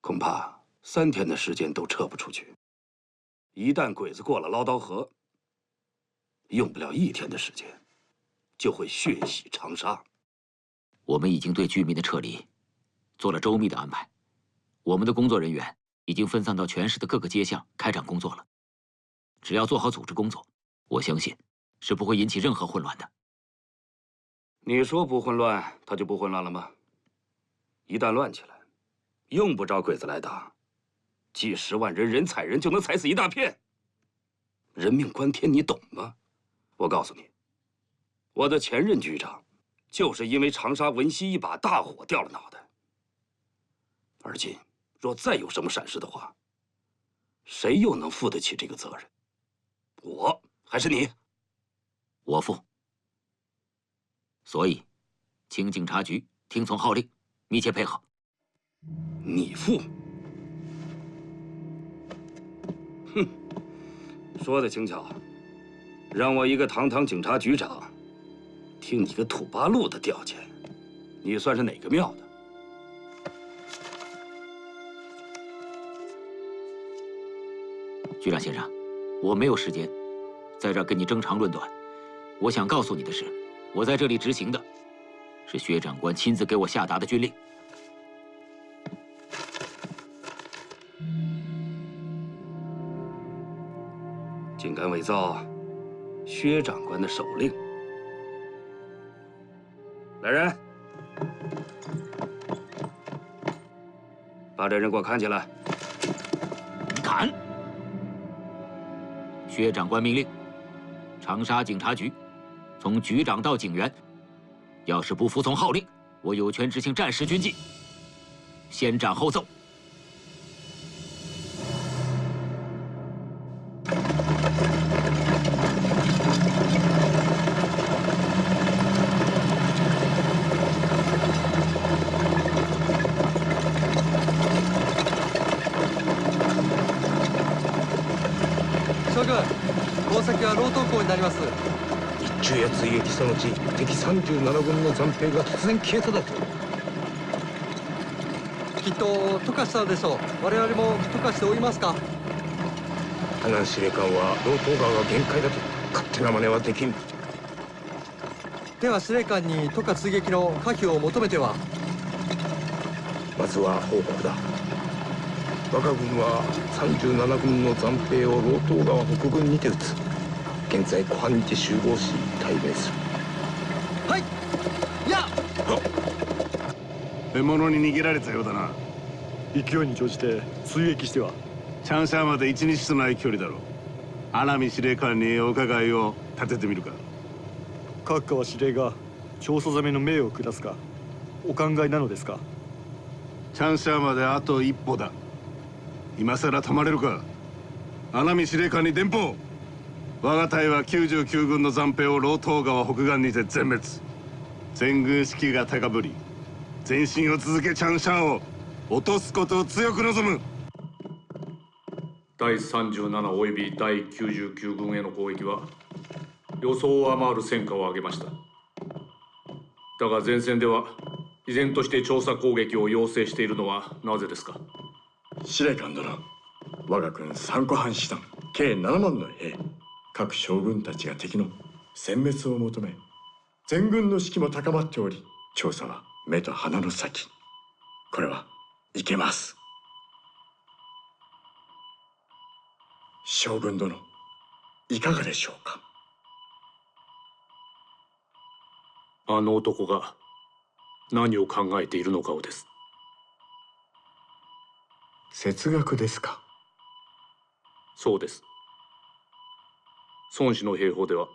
恐怕3天的时间都撤不出去。一旦鬼子过了捞刀河，用不了1天的时间，就会血洗长沙。我们已经对居民的撤离做了周密的安排，我们的工作人员已经分散到全市的各个街巷开展工作了。只要做好组织工作，我相信是不会引起任何混乱的。你说不混乱，他就不混乱了吗？一旦乱起来，用不着鬼子来打，几10万人人踩人就能踩死一大片。人命关天，你懂吗？我告诉你，我的前任局长就是因为长沙文溪一把大火掉了脑袋。而今若再有什么闪失的话，谁又能负得起这个责任？我还是你？我负。所以，请警察局听从号令，密切配合。你负？哼，说的轻巧，让我一个堂堂警察局长，听你个土八路的调遣，你算是哪个庙的？局长先生，我没有时间在这儿跟你争长论短。我想告诉你的是，我在这里执行的是薛长官亲自给我下达的军令。竟敢伪造薛长官的手令！来人，把这人给我看起来！你敢！薛长官命令，长沙警察局从局长到警员，要是不服从号令，我有权执行战时军纪，先斩后奏。将軍、この先は老東港になります。一昼夜追撃その地、敵37軍の残兵が突然消えただと。きっと溶かしたのでしょう。我々も溶かしておりますか。阿南司令官は老東川が限界だと勝手な真似はできん。では司令官に溶か追撃の可否を求めては。まずは報告だ。我が軍は37軍の残兵を老東川北軍にて撃つ。現在湖畔にて集合し対面する。はい。や獲物に逃げられたようだな。勢いに乗じて追撃しては。チャンシャーまで1日とない距離だろう。阿南司令官にお伺いを立ててみるか。各川司令が調査攻めの命を下すかお考えなのですか。チャンシャーまであと一歩だ。今さら止まれるか。阿南司令官に電報。我が隊は99軍の残兵を老東川北岸にて全滅。全軍士気が高ぶり、前進を続けチャンシャーを落とすことを強く望む。第37および第99軍への攻撃は予想を上回る戦果を上げました。だが前線では依然として調査攻撃を要請しているのはなぜですか。司令官殿、我が軍3個半師団計7万の兵、各将軍たちが敵の殲滅を求め、全軍の士気も高まっており、調査は目と鼻の先。これはいけます。将軍殿、いかがでしょうか。あの男が何を考えているのかをです。哲学ですか。そうです。孫子の兵法では、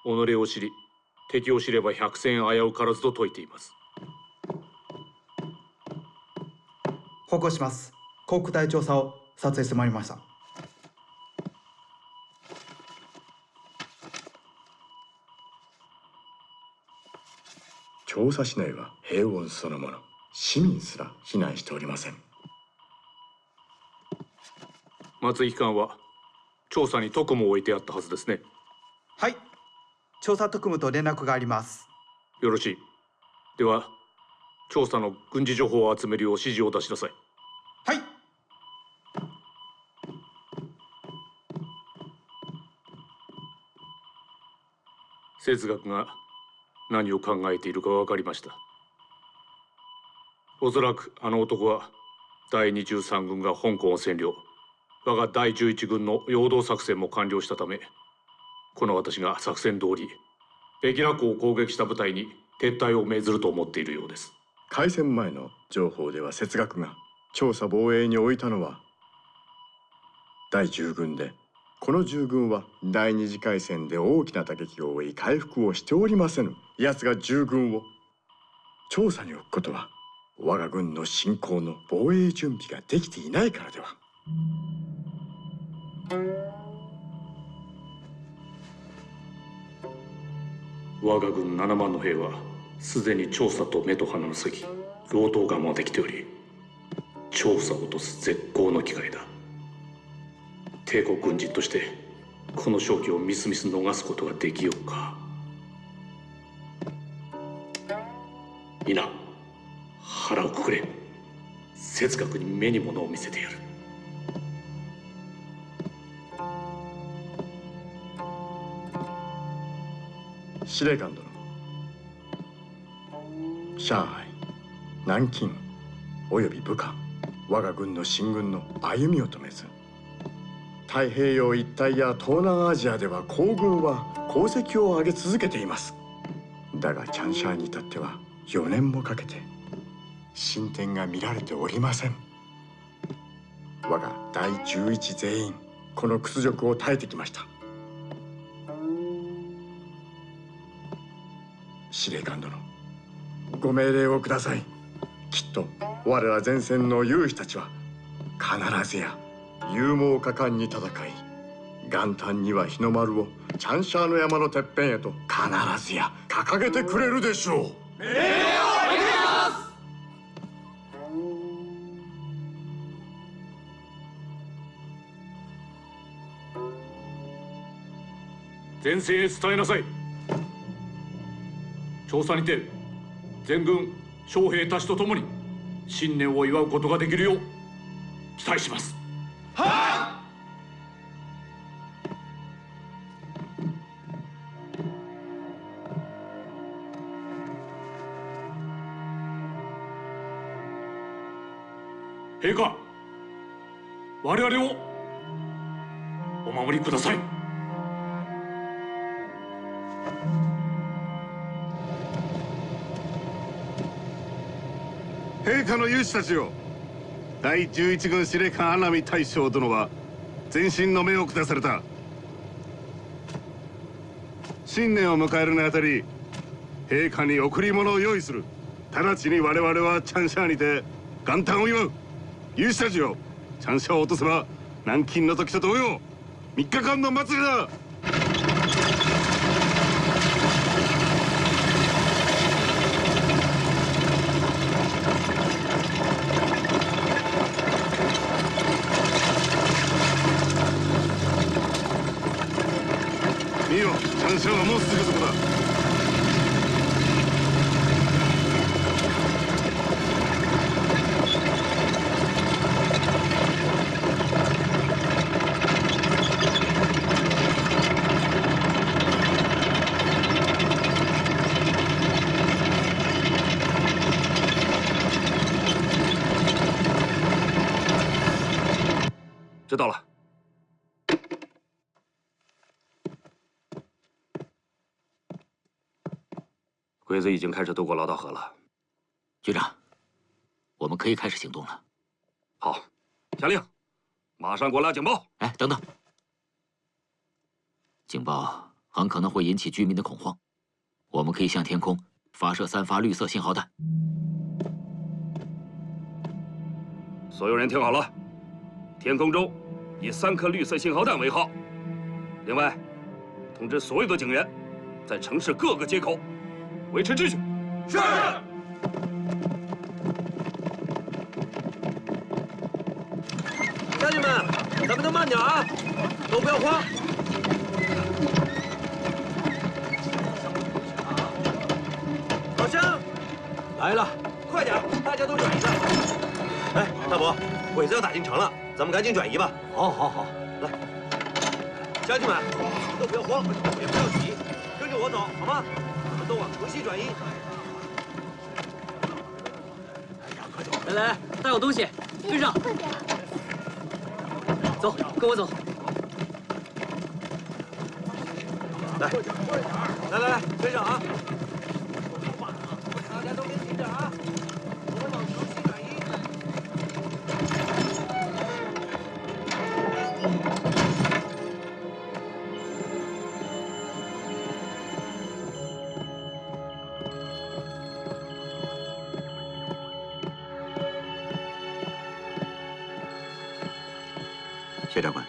己を知り、敵を知れば百戦危うからずと説いています。報告します。航空隊調査を撮影してまいりました。調査市内は平穏そのもの。市民すら避難しておりません。松井機関は調査に特務を置いてあったはずですね。はい。調査特務と連絡があります。よろしい。では、調査の軍事情報を集めるよう指示を出しなさい。はい。哲学が何を考えているか分かりました。おそらくあの男は第23軍が香港を占領、我が第11軍の陽動作戦も完了したため、この私が作戦通り碧羅湖を攻撃した部隊に撤退を命ずると思っているようです。開戦前の情報では哲学が調査防衛に置いたのは第10軍で、この10軍は第二次海戦で大きな打撃を負い回復をしておりませぬ。奴が10軍を調査に置くことは、我が軍の侵攻の防衛準備ができていないからでは。我が軍7万の兵はすでに調査と目と鼻の先、労働我慢できており、調査を落とす絶好の機会だ。帝国軍人としてこの勝機をみすみす逃すことができようか。皆、腹をくくれ。哲学に目に物を見せてやる。司令官殿、上海、南京および武漢、我が軍の進軍の歩みを止めず、太平洋一帯や東南アジアでは皇軍は功績を上げ続けています。だがチャンシャーに至っては4年もかけて進展が見られておりません。我が第11全員、この屈辱を耐えてきました。司令官殿、ご命令をください。きっと我ら前線の勇士たちは必ずや勇猛果敢に戦い、元旦には日の丸をチャンシャーの山のてっぺんへと必ずや掲げてくれるでしょう。命令をお願いします。前線へ伝えなさい。調査にて全軍将兵たちと共に新年を祝うことができるよう期待します。はい。陛下、我々をお守りください。陛下の勇士たちよ、第11軍司令官阿南大将殿は前進の命を下された。新年を迎えるにあたり、陛下に贈り物を用意する。直ちに我々はチャンシャーにて元旦を祝う。勇士たちよ、チャンシャーを落とせば南京の時と同様3日間の祭りだ。見よ、チャンシャーはもうすぐそこだ。知道了。鬼子已经开始渡过劳道河了。局长，我们可以开始行动了。好，下令，马上给我拉警报。哎，等等，警报很可能会引起居民的恐慌，我们可以向天空发射3发绿色信号弹。所有人听好了，天空中以3颗绿色信号弹为号。另外，通知所有的警员，在城市各个街口维持秩序。是。乡亲们，咱们都慢点啊，都不要慌。老乡，来了，快点，大家都转一下。哎，大伯，鬼子要打进城了，咱们赶紧转移吧。好，好，好，来，乡亲们，都不要慌，也不要急，跟着我走，好吗？我们都往城西转移。来来，带好东西，跟上。快点。走，跟我走。来，跟上啊！大家都跟紧点啊！我们往城西转移。薛长官，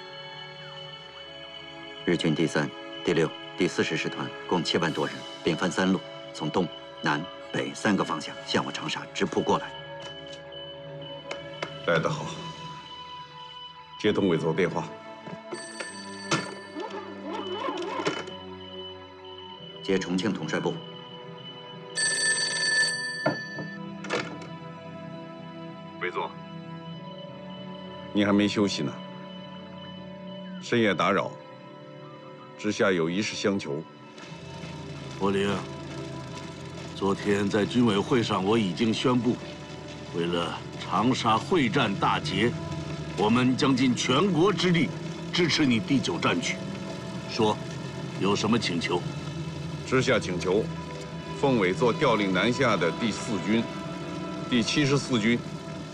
日军第3、第6、第40师团共7万多人，兵分3路，从东南北3个方向向我长沙直扑过来。带得好，接通伪作电话。接重庆统帅部。伪作，你还没休息呢。深夜打扰，之下有一事相求。柏林，昨天在军委会上，我已经宣布，为了长沙会战大捷，我们将尽全国之力支持你第9战区。说，有什么请求？之下请求，奉伪作调令南下的第4军、第74军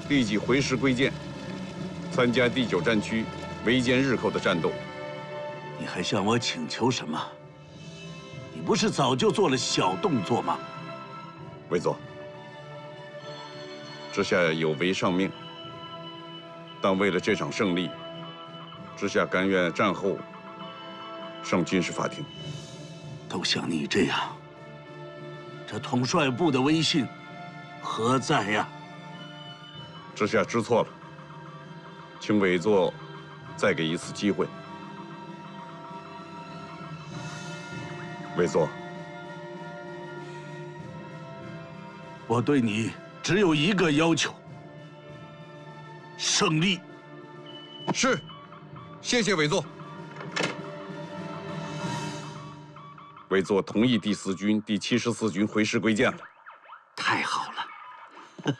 立即回师归建，参加第9战区围歼日寇的战斗。你还向我请求什么？你不是早就做了小动作吗？伪作，之下有违上命，但为了这场胜利，之下甘愿战后上军事法庭。都像你这样，这统帅部的威信何在呀？之下知错了，请伪作再给一次机会。伪作，我对你只有一个要求：胜利。是，谢谢伪作。伪作同意第4军、第74军回师归建了。太好了！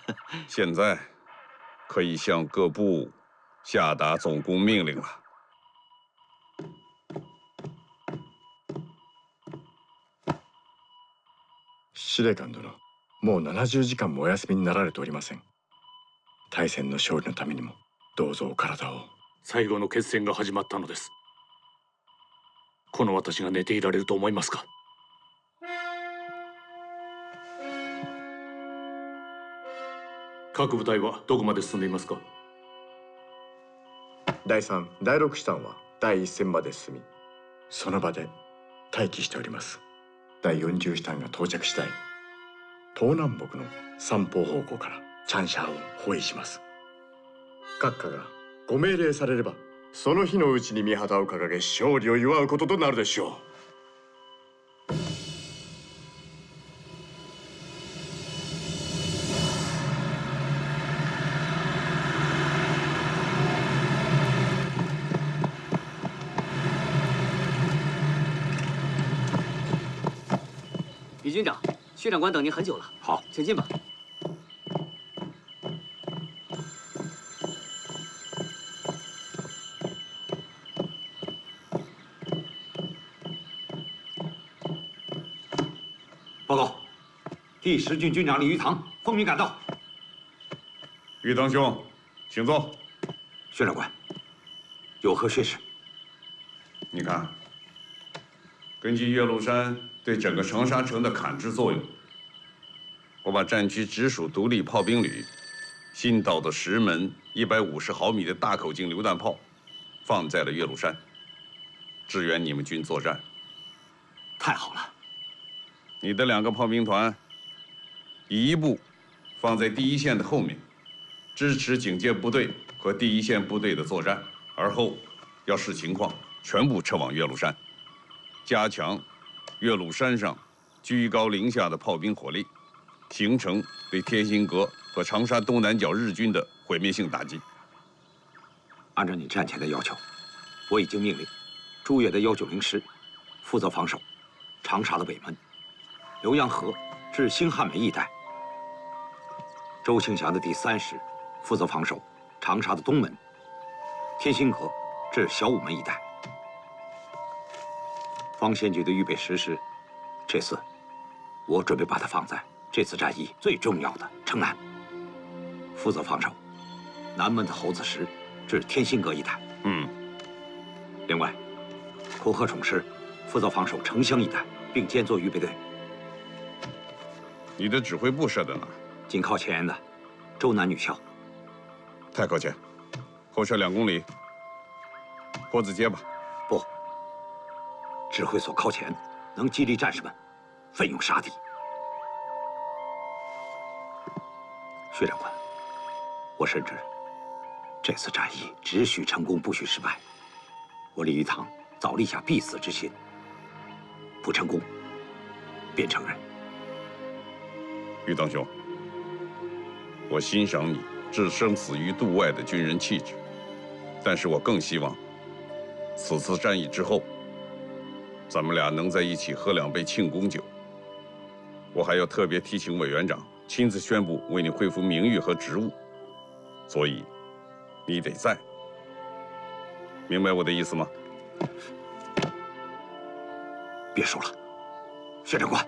现在可以向各部下达总攻命令了。司令官殿、もう70時間もお休みになられておりません。大戦の勝利のためにもどうぞお体を。最後の決戦が始まったのです。この私が寝ていられると思いますか？各部隊はどこまで進んでいますか？第3、第6師団は第1戦まで進み、その場で待機しております。第40師団が到着次第、東南北の三方方向からチャンシャーを包囲します。閣下がご命令されれば、その日のうちに御旗を掲げ勝利を祝うこととなるでしょう。李军长，薛长官等您很久了。好，请进吧。第10军军长李玉堂奉命赶到。玉堂兄，请坐。薛长官，有何训示？你看，根据岳麓山对整个长沙城的砍制作用，我把战区直属独立炮兵旅新到的10门150毫米的大口径榴弹炮放在了岳麓山，支援你们军作战。太好了！你的2个炮兵团，以一部放在第1线的后面，支持警戒部队和第1线部队的作战，而后要视情况全部撤往岳麓山，加强岳麓山上居高临下的炮兵火力，形成对天心阁和长沙东南角日军的毁灭性打击。按照你战前的要求，我已经命令朱越的190师负责防守长沙的北门，浏阳河至兴汉门一带；周庆祥的第3师负责防守长沙的东门，天心阁至小午门一带。方先觉的预备10师，这次我准备把它放在这次战役最重要的城南，负责防守南门的猴子石至天心阁一带。另外，苦河宠师负责防守城乡一带，并兼作预备队。你的指挥部设在哪？紧靠前沿的周南女校。太靠前，后撤2公里，坡子街吧。不，指挥所靠前，能激励战士们奋勇杀敌。薛长官，我深知这次战役只许成功，不许失败。我李玉堂早立下必死之心，不成功便承认。玉堂兄，我欣赏你置生死于度外的军人气质，但是我更希望此次战役之后，咱们俩能在一起喝2杯庆功酒。我还要特别提请委员长亲自宣布为你恢复名誉和职务，所以你得在。明白我的意思吗？别说了，薛长官。